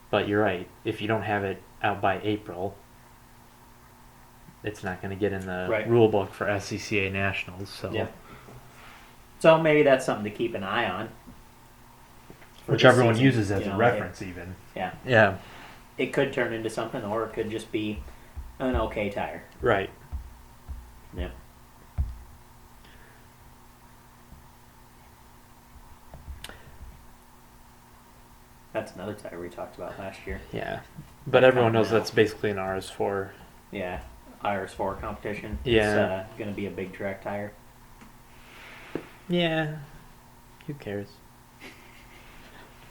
But you're right. If you don't have it out by April, it's not going to get in the Right. rule book for SCCA Nationals. So Yeah. So maybe that's something to keep an eye on. for which this everyone season, uses as you a know, reference, even. Yeah. Yeah. It could turn into something, or it could just be an okay tire. Right. Yeah. That's another tire we talked about last year. Yeah. But everyone knows that's basically an RS4. Yeah, IRS4 competition. Yeah. It's going to be a big track tire. Yeah. Who cares?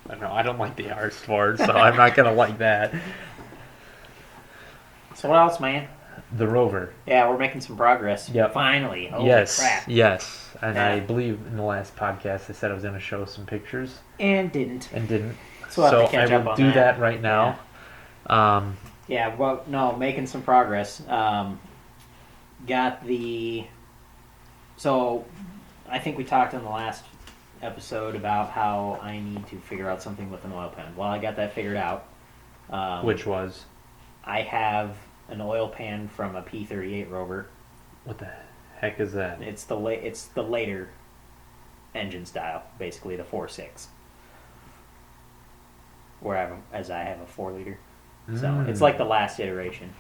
I don't know. I don't like the RS4, so I'm not going to like that. So what else, man? The Rover. Yeah, we're making some progress. Yep. Finally. Holy Yes. crap. Yes. And Yeah. I believe in the last podcast I said I was going to show some pictures And didn't. and didn't. So we'll have to I catch up will on do that. that right now. Yeah, well, no, making some progress. Got the... So, I think we talked in the last episode about how I need to figure out something with an oil pan. Well, I got that figured out. Which was? I have an oil pan from a P38 Rover. What the heck is that? It's the later engine style, basically the 4.6. Where I have a 4 liter. So it's like the last iteration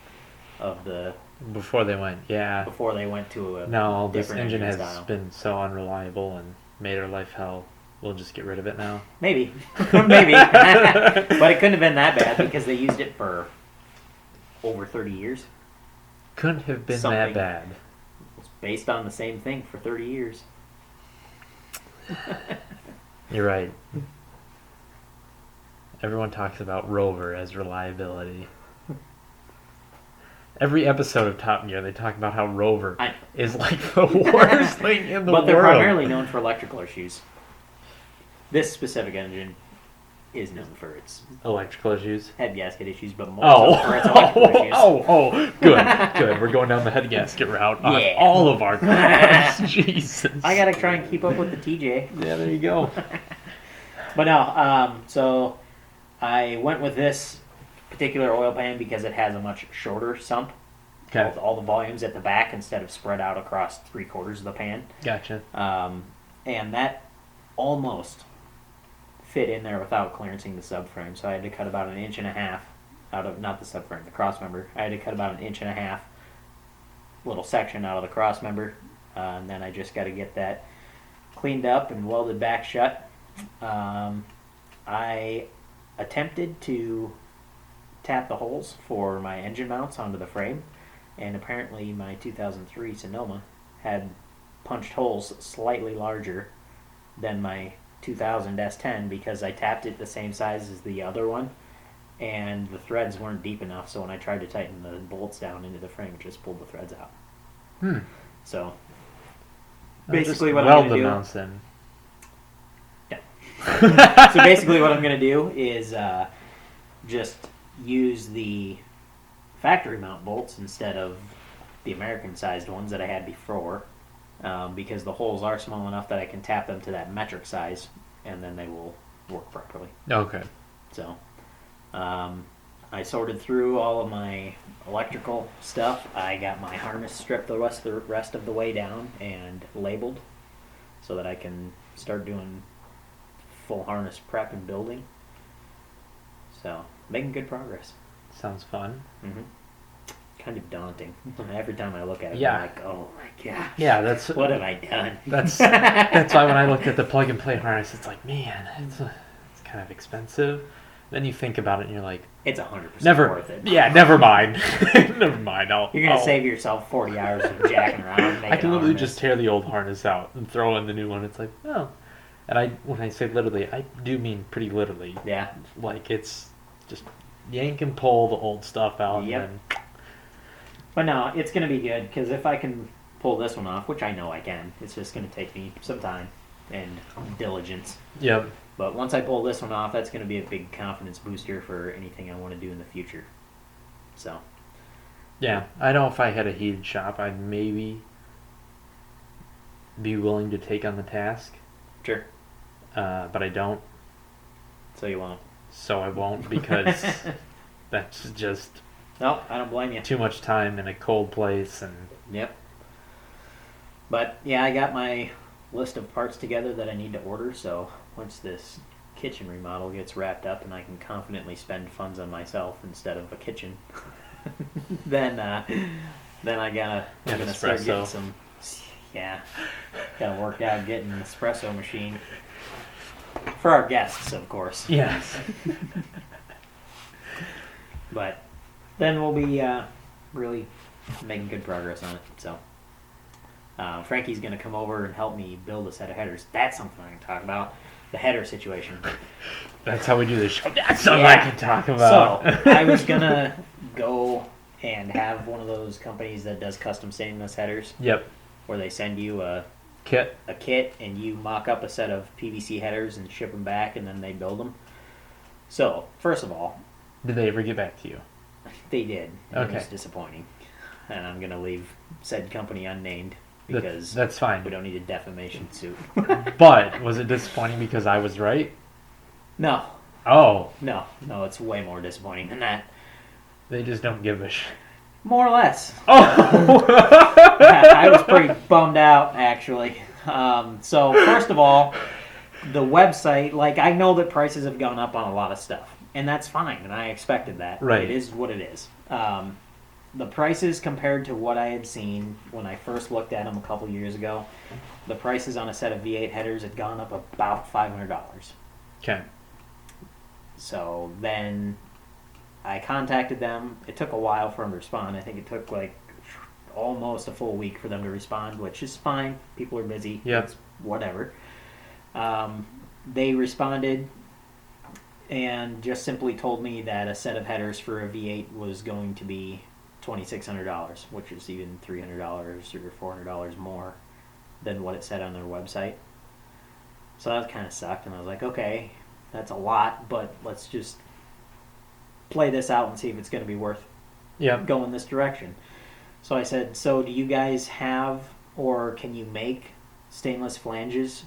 of the Before they went, yeah. before they went to a No, this different engine has style. been so unreliable and made our life hell. We'll just get rid of it now. Maybe, maybe, but it couldn't have been that bad because they used it for over 30 years. Couldn't have been Something. that bad. It's based on the same thing for 30 years. You're right. Everyone talks about Rover as reliability. Every episode of Top Gear, they talk about how Rover is like the worst thing in the world. But they're primarily known for electrical issues. This specific engine is known for its Electrical issues. head gasket issues, but more so for its electrical issues. Good. We're going down the head gasket route on Yeah. all of our cars. Jesus. I gotta try and keep up with the TJ. Yeah, there you go. But no, so I went with this particular oil pan because it has a much shorter sump. Okay. All the volumes at the back instead of spread out across 3/4 of the pan. Gotcha. and that almost fit in there without clearancing the subframe. So I had to cut about 1.5 inches out of, not the subframe, the crossmember. I had to cut about 1.5 inches little section out of the crossmember, and then I just got to get that cleaned up and welded back shut. I attempted to tap the holes for my engine mounts onto the frame, and apparently my 2003 Sonoma had punched holes slightly larger than my 2000 S10 because I tapped it the same size as the other one, and the threads weren't deep enough, so when I tried to tighten the bolts down into the frame, it just pulled the threads out. So basically what I'm weld going to the do... mounts in. Yeah. So basically what I'm going to do is just use the factory mount bolts instead of the American sized ones that I had before, because the holes are small enough that I can tap them to that metric size and then they will work properly. Okay. So I sorted through all of my electrical stuff. I got my harness stripped the rest of the way down and labeled so that I can start doing full harness prep and building. So making good progress. Sounds fun. Mm-hmm. Kind of daunting. Every time I look at it, Yeah. I'm like, oh my gosh. Yeah, that's What have I done? that's why when I looked at the plug and play harness, it's like, man, it's kind of expensive. Then you think about it and you're like, It's 100% never worth it. Yeah, never mind. Never mind. You're gonna save yourself 40 hours of jacking around. I can literally just tear the old harness out and throw in the new one. It's like, oh. And when I say literally, I do mean pretty literally. Yeah. Like, it's just yank and pull the old stuff out. Yep. And then... But no, it's gonna be good because if I can pull this one off, which I know I can, it's just gonna take me some time and diligence. Yep. But once I pull this one off, that's going to be a big confidence booster for anything I want to do in the future. So. Yeah, I know if I had a heated shop, I'd maybe be willing to take on the task. Sure. But I don't. So you won't. So I won't because that's just... No, I don't blame you. Too much time in a cold place and... Yep. But, yeah, I got my list of parts together that I need to order, so once this kitchen remodel gets wrapped up and I can confidently spend funds on myself instead of a kitchen, then I gotta start getting some, gotta work out getting an espresso machine for our guests, of course. Yes. But then we'll be really making good progress on it, so. Frankie's going to come over and help me build a set of headers. That's something I can talk about. The header situation. That's how we do this show. That's something I can talk about. So, I was going to go and have one of those companies that does custom stainless headers. Yep. Where they send you a kit and you mock up a set of PVC headers and ship them back and then they build them. So, first of all. Did they ever get back to you? They did. Okay. It was disappointing. And I'm going to leave said company unnamed. Because that's fine. We don't need a defamation suit. But was it disappointing because I was right? No. Oh. No, it's way more disappointing than that. They just don't give a shit. More or less. Oh! I was pretty bummed out, actually. So, first of all, the website, like, I know that prices have gone up on a lot of stuff. And that's fine, and I expected that. Right. It is what it is. The prices compared to what I had seen when I first looked at them a couple years ago, the prices on a set of V8 headers had gone up about $500. Okay. So then I contacted them. It took a while for them to respond. I think it took like almost a full week for them to respond, which is fine. People are busy. Yep. It's whatever. They responded and just simply told me that a set of headers for a V8 was going to be $2,600, which is even $300 or $400 more than what it said on their website. So that kind of sucked, and I was like, okay, that's a lot, but let's just play this out and see if it's going to be worth going this direction. So I said, so do you guys have or can you make stainless flanges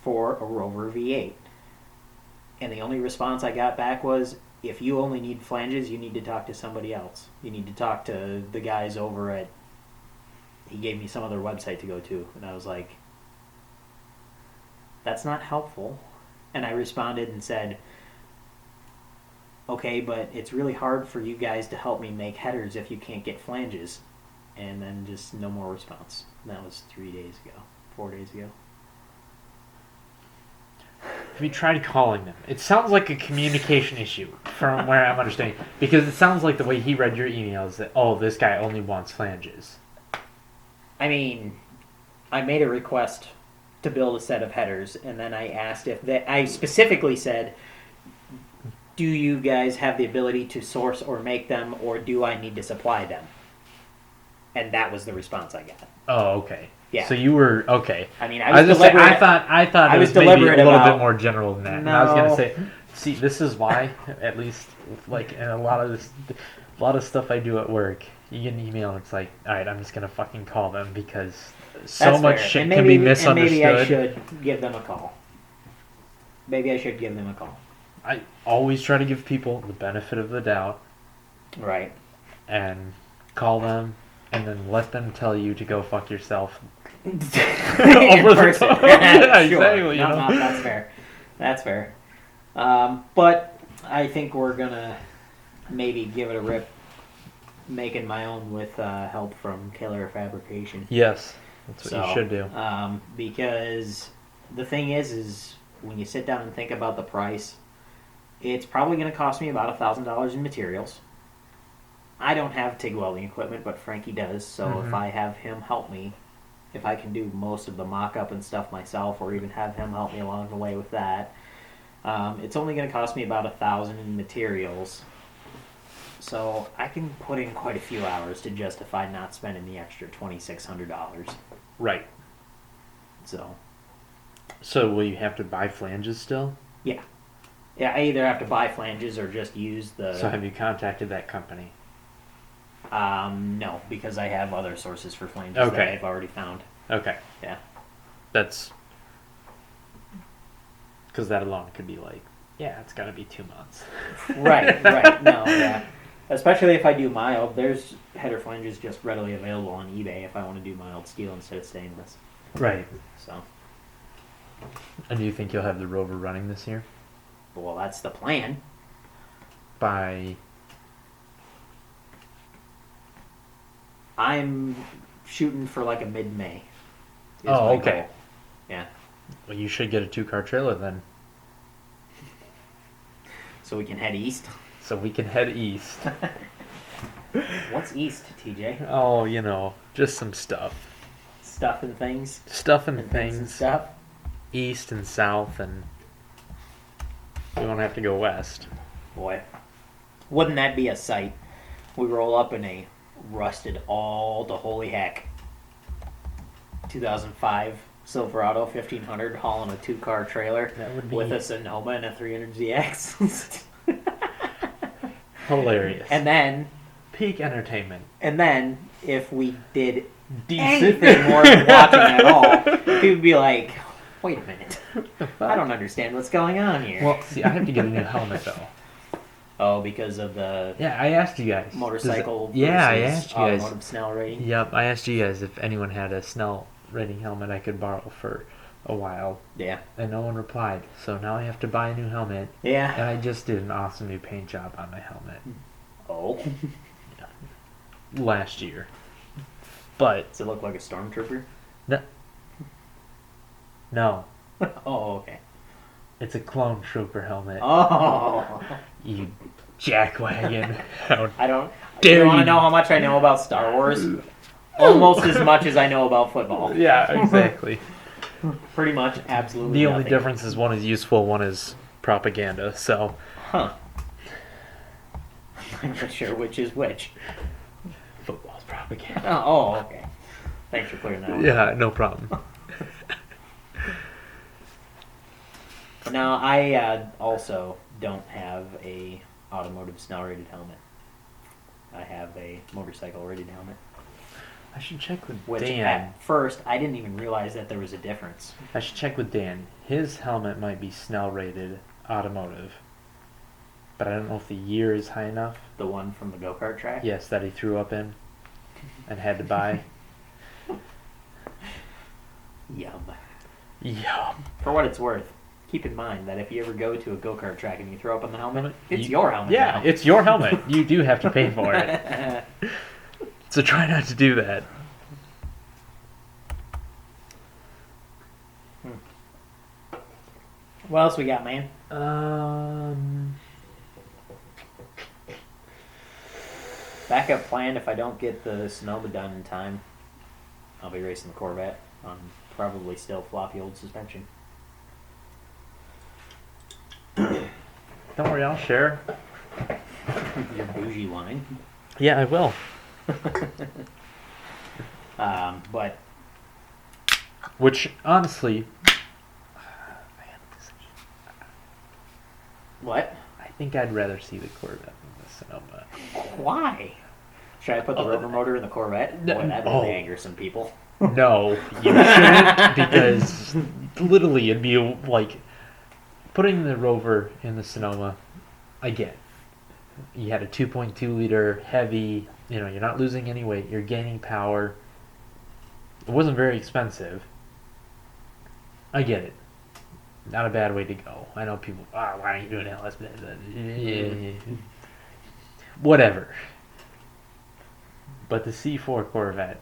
for a Rover V8? And the only response I got back was, if you only need flanges, you need to talk to somebody else. You need to talk to the guys over at... He gave me some other website to go to. And I was like, that's not helpful. And I responded and said, okay, but it's really hard for you guys to help me make headers if you can't get flanges. And then just no more response. And that was 3 days ago, 4 days ago. Have you tried calling them? It sounds like a communication issue from where I'm understanding. Because it sounds like the way he read your emails that, oh, this guy only wants flanges. I mean, I made a request to build a set of headers, and then I asked if they, I specifically said, do you guys have the ability to source or make them, or do I need to supply them? And that was the response I got. Oh, okay. Yeah. So you were okay. I mean, I was just saying, I thought it was maybe a little bit more general than that. No. And I was gonna say, see, this is why, at least like in a lot of stuff I do at work, you get an email and it's like, all right, I'm just gonna fucking call them because so That's much fair. shit And can be maybe misunderstood. I should give them a call. Maybe I should give them a call. I always try to give people the benefit of the doubt Right. and call them and then let them tell you to go fuck yourself. In Over the person. top. Sure. Yeah, exactly. You No, know? that's fair. That's fair. But I think we're gonna maybe give it a rip, making my own with help from Killer Fabrication. Yes, that's what you should do. Because the thing is when you sit down and think about the price, it's probably going to cost me about $1,000 in materials. I don't have TIG welding equipment, but Frankie does, so if I have him help me, if I can do most of the mock-up and stuff myself, or even have him help me along the way with that, it's only going to cost me about $1,000 in materials. So I can put in quite a few hours to justify not spending the extra $2,600. Right. So will you have to buy flanges still? Yeah. Yeah, I either have to buy flanges or just use the... So have you contacted that company? No, because I have other sources for flanges that Okay. I've already found. Okay. Yeah. That's... Because that alone could be like, yeah, it's got to be 2 months. Right. No, yeah. Especially if I do mild, there's header flanges just readily available on eBay if I want to do mild steel instead of stainless. Right. So, And do you think you'll have the Rover running this year? well, that's the plan. By... I'm shooting for like a mid-May. is Oh, my okay. goal. Yeah. Well, you should get a 2-car trailer then. So we can head east. So we can head east. What's east, TJ? Oh, you know, just some stuff. Stuff and things. Stuff and And things. stuff. East and south, and we won't have to go west. Boy, wouldn't that be a sight? We roll up in a rusted all to holy heck 2005 Silverado 1500 hauling a 2-car trailer That would be with a Sonoma and a 300ZX. hilarious. and then Peak entertainment. if we did Decent. anything more than watching at all, people would be like, wait a minute, I don't understand what's going on here. Well, see, I have to get a new helmet though. Oh, because of the Yeah, I asked you guys. motorcycle Yeah, I versus asked you guys. automotive Snell rating. Yep, I asked you guys if anyone had a Snell rating helmet I could borrow for a while, Yeah. and no one replied. So now I have to buy a new helmet, Yeah. and I just did an awesome new paint job on my helmet Oh. last year. But Does it look like a stormtrooper? no, Oh, okay. it's a clone trooper helmet. Oh. You jackwagon! How I don't. dare you want you. to know how much I know about Star Wars? Almost as much as I know about football. Yeah, exactly. Pretty much, absolutely. The only nothing. difference is one is useful, one is propaganda. So Huh. I'm not sure which is which. football's propaganda. Oh, okay. Thanks for clearing that up. Yeah, no problem. Now, I also don't have a automotive Snell rated helmet. I have a motorcycle rated helmet. I should check with Which Dan. at first I didn't even realize that there was a difference. I should check with Dan. His helmet might be Snell rated automotive, but I don't know if the year is high enough. The one from the go-kart track? Yes, that he threw up in and had to buy. Yum. Yeah. For what it's worth, keep in mind that if you ever go to a go-kart track and you throw up on the helmet, it's You- your helmet Yeah, now. it's your helmet. You do have to pay for it. So try not to do that. What else we got, man? Backup plan, if I don't get the Sonoma done in time, I'll be racing the Corvette on probably still floppy old suspension. Don't worry, I'll share. Your bougie wine. Yeah, I will. But Which, honestly, what? I think I'd rather see the Corvette than the Sonoma. Why? Should I put the Rover motor in the Corvette? No, Boy, that oh. really angers some people. No, you shouldn't, because literally it'd be like putting the Rover in the Sonoma. I get it. You had a 2.2 liter heavy, you're not losing any weight, you're gaining power. It wasn't very expensive. I get it. Not a bad way to go. I know people, why aren't you doing LS? Whatever. But the C4 Corvette,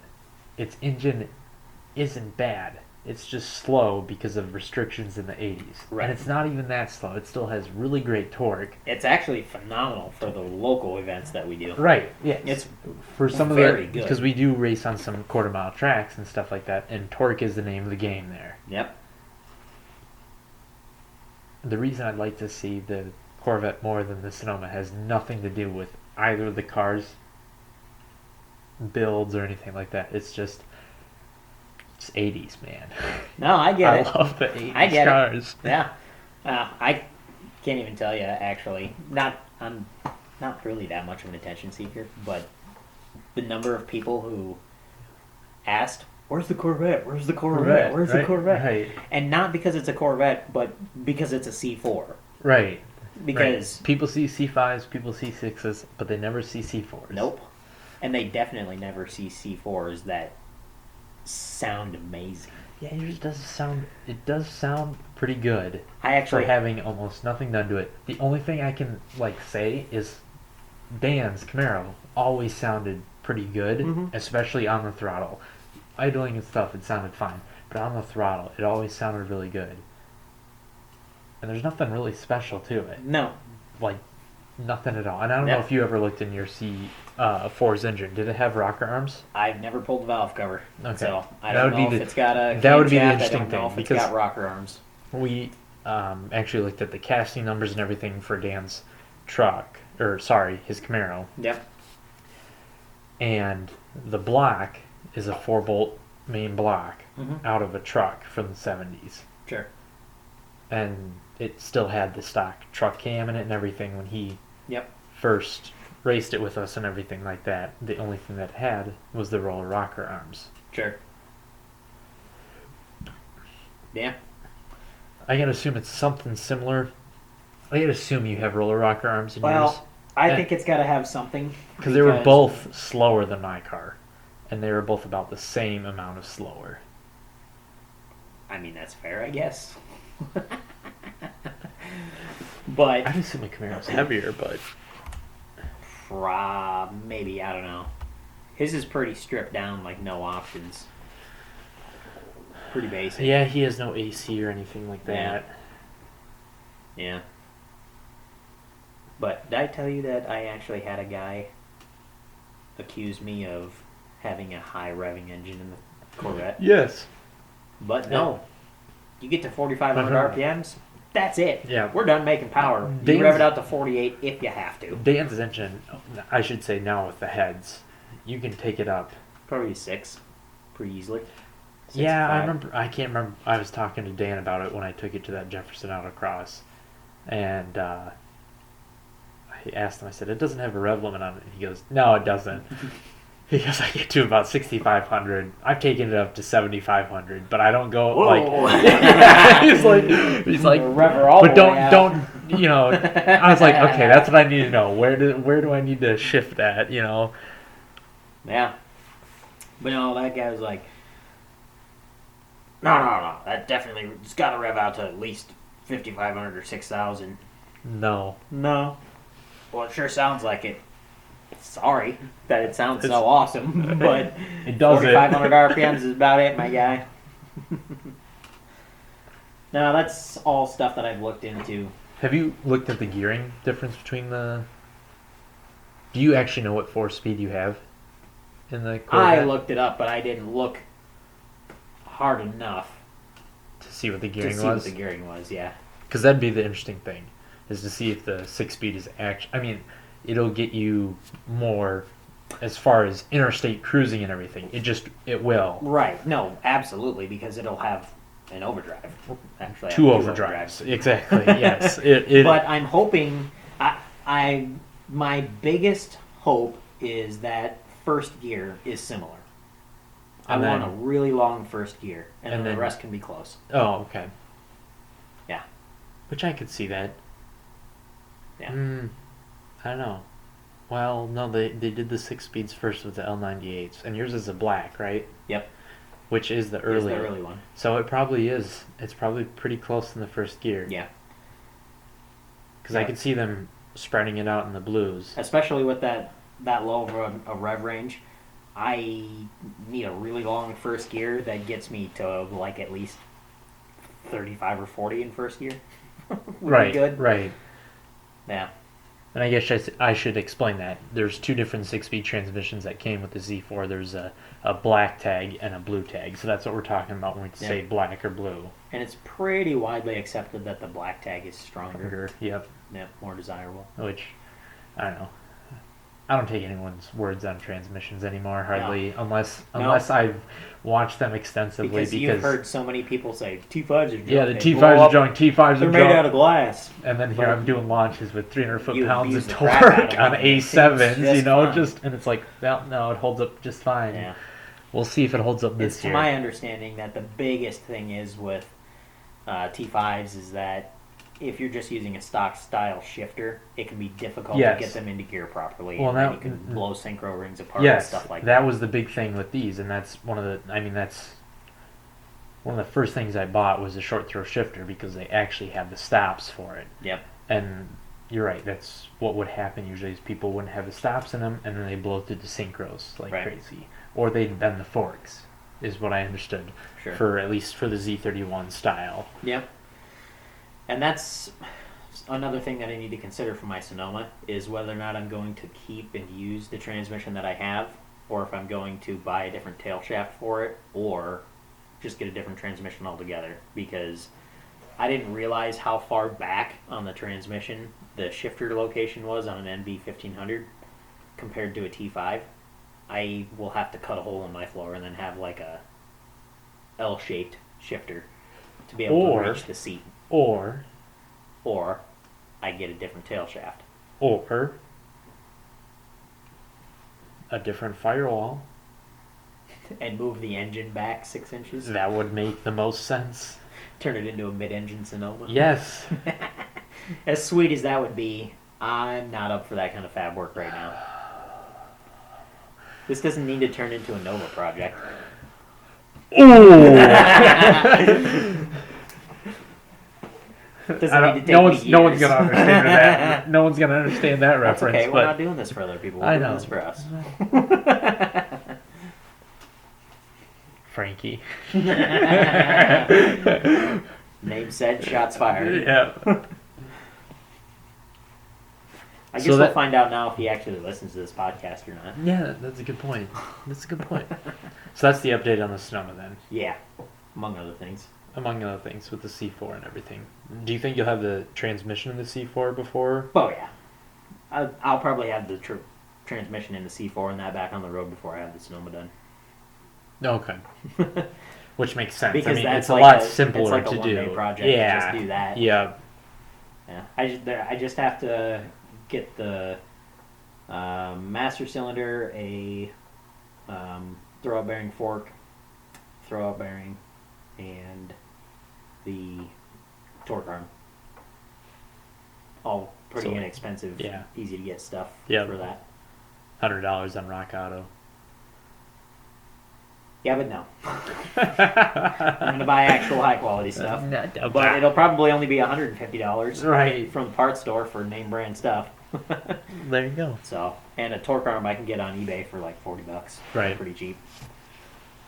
its engine isn't bad. It's just slow because of restrictions in the 80s. Right. And it's not even that slow. It still has really great torque. It's actually phenomenal for the local events that we do. Right. Yeah. It's for some very of good. because we do race on some quarter-mile tracks and stuff like that, and torque is the name of the game there. Yep. The reason I'd like to see the Corvette more than the Sonoma has nothing to do with either of the cars' builds or anything like that. It's just it's 80s, man. No, I get it. I love the 80s I get cars. it. Yeah. I can't even tell you, actually. I'm not really that much of an attention seeker, but the number of people who asked, "Where's the Corvette? Where's the Corvette? Where's the Corvette?" Right. And not because it's a Corvette, but because it's a C4. Right. Because people see C5s, people see 6s, but they never see C4s. nope. And they definitely never see C4s that sound amazing. Yeah, it does sound pretty good. I actually for having almost nothing done to it. The only thing I can say is Dan's Camaro always sounded pretty good, especially on the throttle. Idling and stuff, it sounded fine, but on the throttle, it always sounded really good. And there's nothing really special to it, no. like nothing at all. And I don't know if you ever looked in your C4's engine. Did it have rocker arms? I've never pulled the valve cover, Okay. so I That don't would be know if the- it's got a that would be the camshaft. interesting I don't know thing, if it's because- got rocker arms. We actually looked at the casting numbers and everything for Dan's truck, his Camaro. Yep. And the block is a 4-bolt main block out of a truck from the 70s. Sure. And it still had the stock truck cam in it and everything when he Yep. first raced it with us and everything like that. The only thing that it had was the roller rocker arms. Sure. Yeah. I gotta assume it's something similar. I gotta assume you have roller rocker arms in yours. Well, I think it's got to have something. Because they were both slower than my car. And they were both about the same amount of slower. I mean, that's fair, I guess. But I'd assume the Camaro's heavier, but... maybe, I don't know. His is pretty stripped down, like no options. Pretty basic. Yeah, he has no AC or anything like that. Yeah. But did I tell you that I actually had a guy accuse me of having a high revving engine in the Corvette? Yes. But no. You get to 4,500 RPMs, that's it. Yeah. We're done making power. You rev it out to 48 if you have to. Dan's engine, I should say now with the heads, you can take it up. Probably 6 pretty easily. 6 Yeah, to 5. I can't remember. I was talking to Dan about it when I took it to that Jefferson Autocross. And I asked him, I said, it doesn't have a rev limit on it. And he goes, no, it doesn't. He goes, I get to about 6,500. I've taken it up to 7,500, but I don't go Whoa. he's like, Rev all but the way out. don't, I was like, okay, that's what I need to know. Where do I need to shift that, Yeah. But no, that guy was like, No. That definitely, it's got to rev out to at least 5,500 or 6,000. No. No. Well, it sure sounds like it. Sorry that it sounds so awesome, but it does 4,500 RPMs is about it, my guy. No, that's all stuff that I've looked into. Have you looked at the gearing difference between the... Do you actually know what 4-speed you have in the Corvette? I looked it up, but I didn't look hard enough to see what the to gearing see was? what the gearing was, yeah. Because that'd be the interesting thing, is to see if the 6-speed is actually... I mean, it'll get you more as far as interstate cruising and everything. It will. Right. No, absolutely, because it'll have an overdrive. Actually, Two overdrives. Exactly, yes. But I'm hoping... my biggest hope is that first gear is similar. I want a really long first gear, and then the rest can be close. Oh, okay. Yeah. Which I could see that. Yeah. I don't know. Well, no, they did the 6 speeds first with the L98s, and yours is a black, right? Yep. Which is the early. It's the early one. So it probably is. It's probably pretty close in the first gear. Yeah. Because I could see them spreading it out in the blues. Especially with that low of a rev range. I need a really long first gear that gets me to like at least 35 or 40 in first gear. Right, good. right. Yeah. And I guess I should explain that. There's two different 6-speed transmissions that came with the Z4. There's a black tag and a blue tag. So that's what we're talking about when we say black or blue. And it's pretty widely accepted that the black tag is stronger. Yep. Yep, more desirable. Which, I don't know. I don't take anyone's words on transmissions anymore, hardly, unless I've watched them extensively. Because you've heard so many people say, T5s are junk. Yeah, the T5s are junk, T5s are junk. They're made out of glass. And then here I'm doing launches with 300 foot-pounds of the torque crap out of on them. A7s, and it's like, well, no, it holds up just fine. Yeah. We'll see if it holds up this year. It's my understanding that the biggest thing is with T5s is that if you're just using a stock style shifter, it can be difficult to get them into gear properly. Well, and you can blow synchro rings apart and stuff like that. That was the big thing with these, and that's one of the first things I bought was a short throw shifter because they actually have the stops for it. Yep. And you're right, that's what would happen usually is people wouldn't have the stops in them, and then they blow through the synchros like crazy. Or they'd bend the forks, is what I understood. Sure. For at least for the Z31 style. Yep. And that's another thing that I need to consider for my Sonoma is whether or not I'm going to keep and use the transmission that I have, or if I'm going to buy a different tail shaft for it, or just get a different transmission altogether. Because I didn't realize how far back on the transmission the shifter location was on an NB 1500 compared to a T5. I will have to cut a hole in my floor and then have like a L-shaped shifter to be able to reach the seat. Or I get a different tail shaft. Or a different firewall. And move the engine back 6 inches. That would make the most sense. Turn it into a mid-engine Sonoma. Yes. As sweet as that would be, I'm not up for that kind of fab work right now. This doesn't need to turn into a Nova project. Ooh! No one's gonna understand that. No one's gonna understand that reference. That's okay. We're not doing this for other people. We're doing this for us. Frankie. Name said, shots fired. Yeah. I guess we'll find out now if he actually listens to this podcast or not. Yeah, that's a good point. So that's the update on the Sonoma then. Yeah, among other things. Among other things with the C4 and everything. Do you think you'll have the transmission in the C4 before? Oh yeah. I'll probably have the transmission in the C4 and that back on the road before I have the Sonoma done. Okay. Which makes sense. Because I mean, that's it's a lot simpler to do. It's like a one-day project to just do that. Yeah. Yeah. I just have to get the master cylinder, a throwout bearing fork, throwout bearing, and the torque arm. All pretty inexpensive, easy to get stuff for that. $100 on Rock Auto. Yeah, but no. I'm going to buy actual high-quality stuff. No, But it'll probably only be $150 right. from the parts store for name brand stuff. There you go. So, and a torque arm I can get on eBay for like $40. Right. Pretty cheap.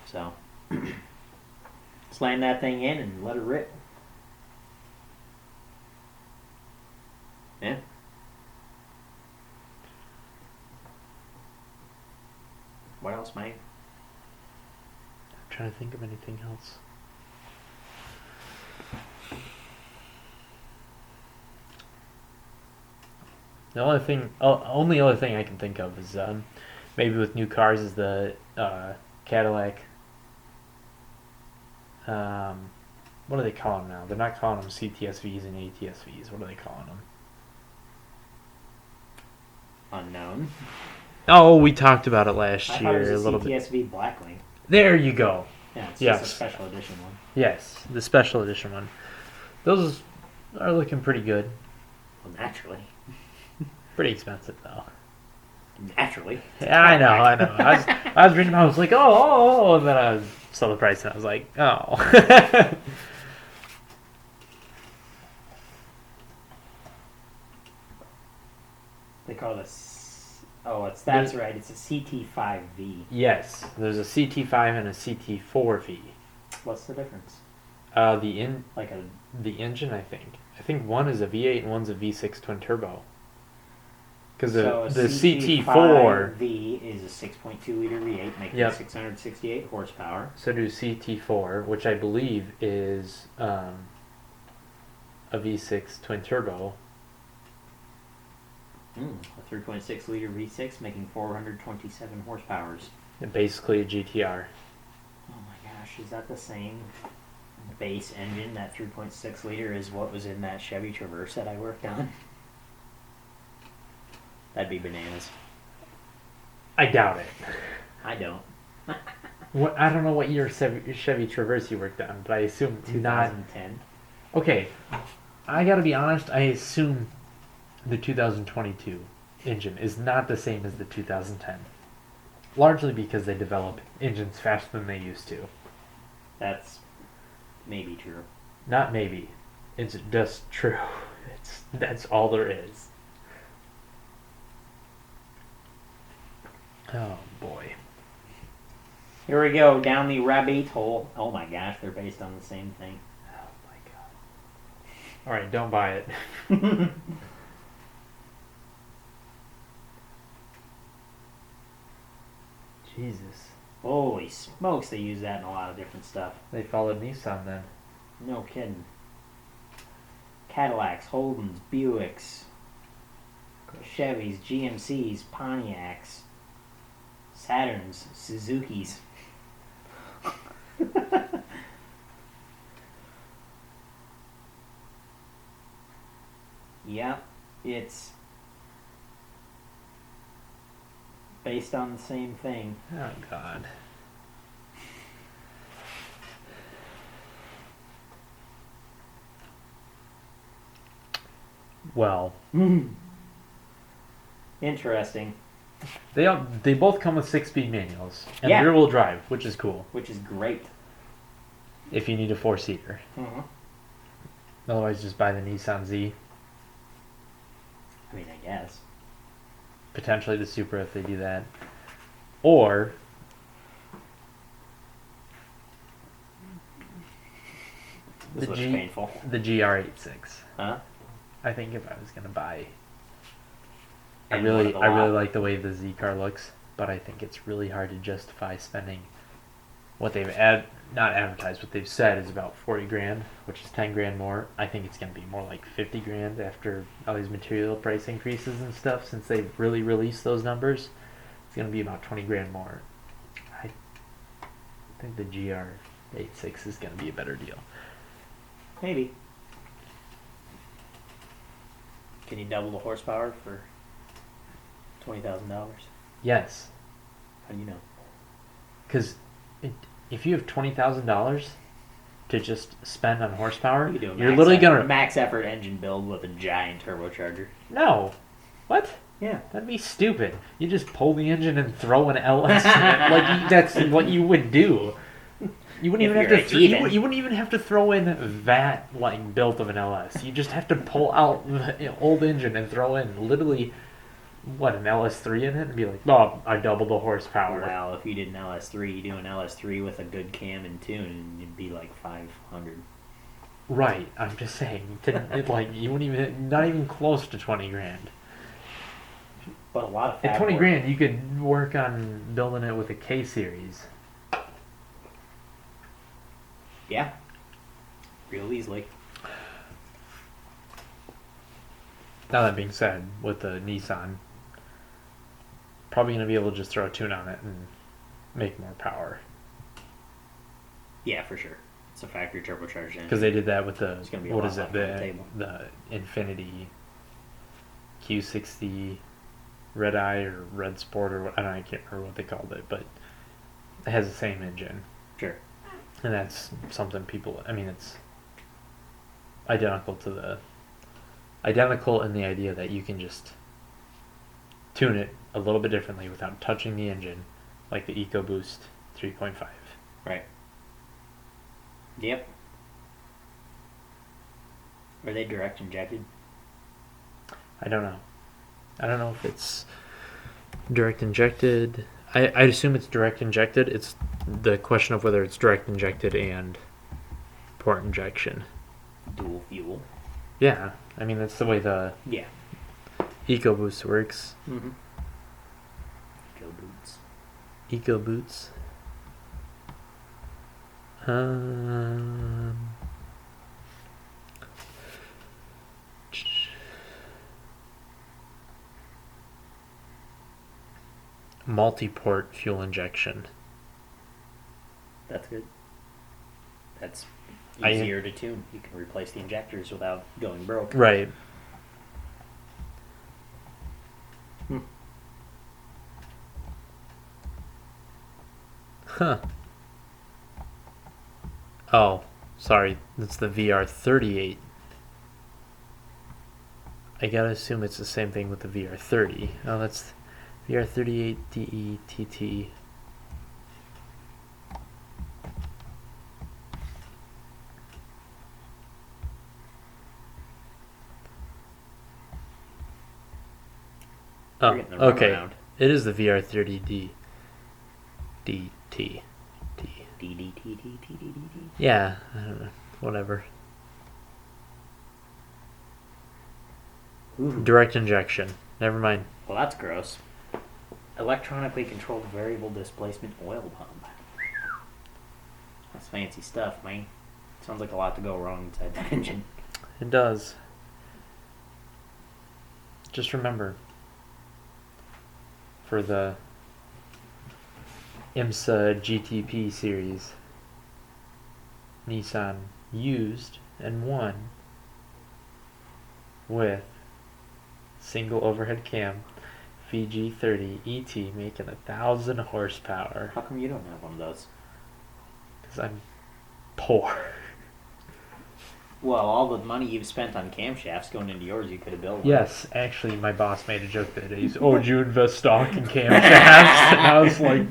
So, slam that thing in and let it rip. Yeah. What else, Mike? I'm trying to think of anything else. The only other thing I can think of is maybe with new cars is the Cadillac. What do they call them now? They're not calling them CTSVs and ATSVs. What are they calling them? Unknown. Oh, we talked about it last I year thought it a was a little bit. CTSV Blackwing. There you go. Yeah, it's Yes. just a special edition one. Yes, the special edition one. Those are looking pretty good. Well, naturally. Pretty expensive though. Naturally. Yeah, I know. I was reading them. I was like, oh, and then I saw the price and I was like, oh. They call it that's right. It's a CT5V. Yes, there's a CT5 and a CT4V. What's the difference? Like the engine, I think. I think one is a V8 and one's a V6 twin turbo. Because the CT4 V is a 6.2 liter V8 making 668 horsepower. So do CT4, which I believe is a V6 twin turbo. A 3.6 liter V6 making 427 horsepower. And basically a GTR. Oh my gosh, is that the same base engine, that 3.6 liter, is what was in that Chevy Traverse that I worked on? That'd be bananas. I doubt it. I don't. I don't know what year Chevy Traverse you worked on, but I assume 2010. Okay, I gotta be honest, I assume the 2022 engine is not the same as the 2010. Largely because they develop engines faster than they used to. That's maybe true. Not maybe. It's just true. That's all there is. Oh boy. Here we go, down the rabbit hole. Oh my gosh, they're based on the same thing. Oh my god. Alright, don't buy it. Jesus. Holy smokes, they use that in a lot of different stuff. They followed Nissan then. No kidding. Cadillacs, Holdens, Buicks, Chevys, GMCs, Pontiacs, Saturns, Suzukis. Yep, it's based on the same thing. Oh god. Well, interesting. they both come with 6-speed manuals and Yeah. rear-wheel drive, which is cool. Which is great. If you need a 4-seater. Mm-hmm. Otherwise, just buy the Nissan Z. I mean, I guess. Potentially the Supra if they do that. Or This looks painful. the GR86. Huh? I think if I was gonna buy, I And one really of the lot. like the way the Z car looks, but I think it's really hard to justify spending what they've not advertised, what they've said is about 40 grand, which is 10 grand more. I think it's gonna be more like 50 grand after all these material price increases and stuff. Since they've really released those numbers, it's gonna be about 20 grand more. I think the GR86 is gonna be a better deal. Maybe. Can you double the horsepower for $20,000? Yes, How do you know? because if you have $20,000 to just spend on horsepower, You could do a you're literally gonna max effort engine build with a giant turbocharger. no. What? Yeah. That'd be stupid. You just pull the engine and throw an LS. That's what you would do. You wouldn't even have to. You wouldn't even have to throw in that built of an LS. You just have to pull out the old engine and throw in literally an LS3 in it and be like, oh, I doubled the horsepower. Well, if you did an LS3, you do an LS3 with a good cam and tune, and it'd be like 500. Right. I'm just saying. You wouldn't even, not even close to 20 grand. But a lot of fab At 20 work. grand, you could work on building it with a K series. Yeah. Real easily. Now that being said, with the Nissan, probably going to be able to just throw a tune on it and make more power. Yeah, for sure. It's a factory turbocharged engine. Because they did that with the, There's gonna be a what lot is it, left on the table. the Infinity Q60 Red Eye or Red Sport or what, I can't remember what they called it, but it has the same engine. Sure. And that's something it's identical in the idea that you can just tune it a little bit differently without touching the engine, like the EcoBoost 3.5. Right. Yep. Are they direct injected? I don't know. I don't know if it's direct injected. I assume it's direct injected. It's the question of whether it's direct injected and port injection. Dual fuel. Yeah, I mean that's the way the EcoBoost works. Mm-hmm. Go boots. EcoBoots. Multi-port fuel injection. That's good. That's easier to tune. You can replace the injectors without going broke. Right. Huh. Oh, sorry. That's the VR38. I gotta assume it's the same thing with the VR30. Oh, that's VR38 DETT. Oh, okay. It is the VR30D. DT. Yeah, I don't know. Whatever. Ooh. Direct injection. Never mind. Well, that's gross. Electronically controlled variable displacement oil pump. That's fancy stuff, man. Sounds like a lot to go wrong inside that engine. It does. Just remember, for the IMSA GTP series, Nissan used and won with single overhead cam Fiji 30 ET making 1,000 horsepower. How come you don't have one of those? Because I'm poor. Well, all the money you've spent on camshafts going into yours, you could have built one. Yes, actually, my boss made a joke the other day. He's, oh, did you invest stock in camshafts? And I was like,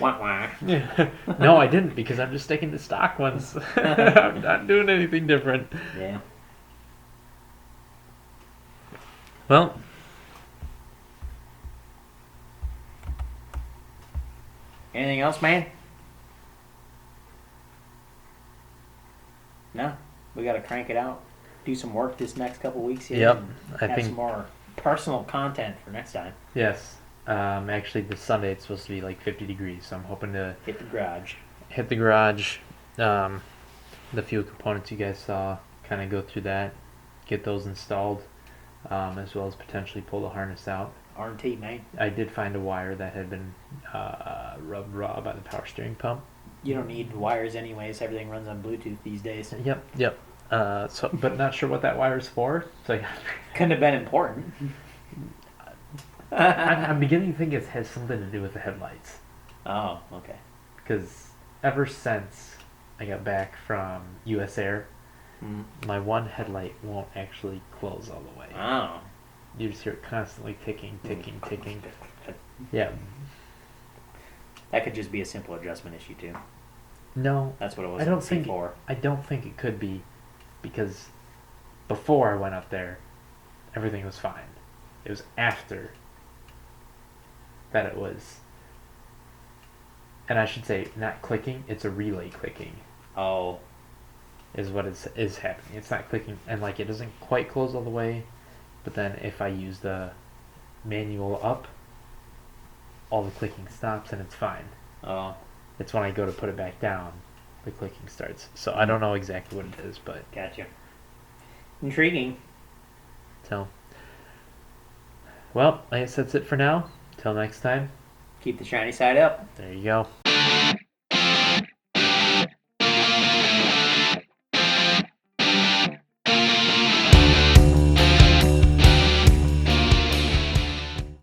wah, wah. yeah. No, I didn't, because I'm just sticking to stock ones. I'm not doing anything different. Yeah. Well, anything else, man? No, we got to crank it out. Do some work this next couple weeks here. Yep, and I have think some more personal content for next time. yes. Actually, this Sunday it's supposed to be like 50 degrees, so I'm hoping to Hit the garage. hit the garage. The few components you guys saw, kind of go through that, get those installed, as well as potentially pull the harness out. R&T, man. I did find a wire that had been rubbed raw by the power steering pump. You don't need wires anyways. Everything runs on Bluetooth these days. Yep. But not sure what that wire's for. So Couldn't have been important. I'm beginning to think it has something to do with the headlights. Oh, okay. Because ever since I got back from US Air, my one headlight won't actually close all the way. Oh. You just hear it constantly ticking. Yeah. That could just be a simple adjustment issue too. No, That's what it was I on don't the think. C4. I don't think it could be, because before I went up there, everything was fine. It was after that it was, and I should say not clicking. It's a relay clicking. Oh. Is what is happening. It's not clicking, and like it doesn't quite close all the way. But then if I use the manual up, all the clicking stops and it's fine. Oh. It's when I go to put it back down, the clicking starts. So I don't know exactly what it is, but Gotcha. Intriguing. so. Well, I guess that's it for now. Till next time. Keep the shiny side up. There you go.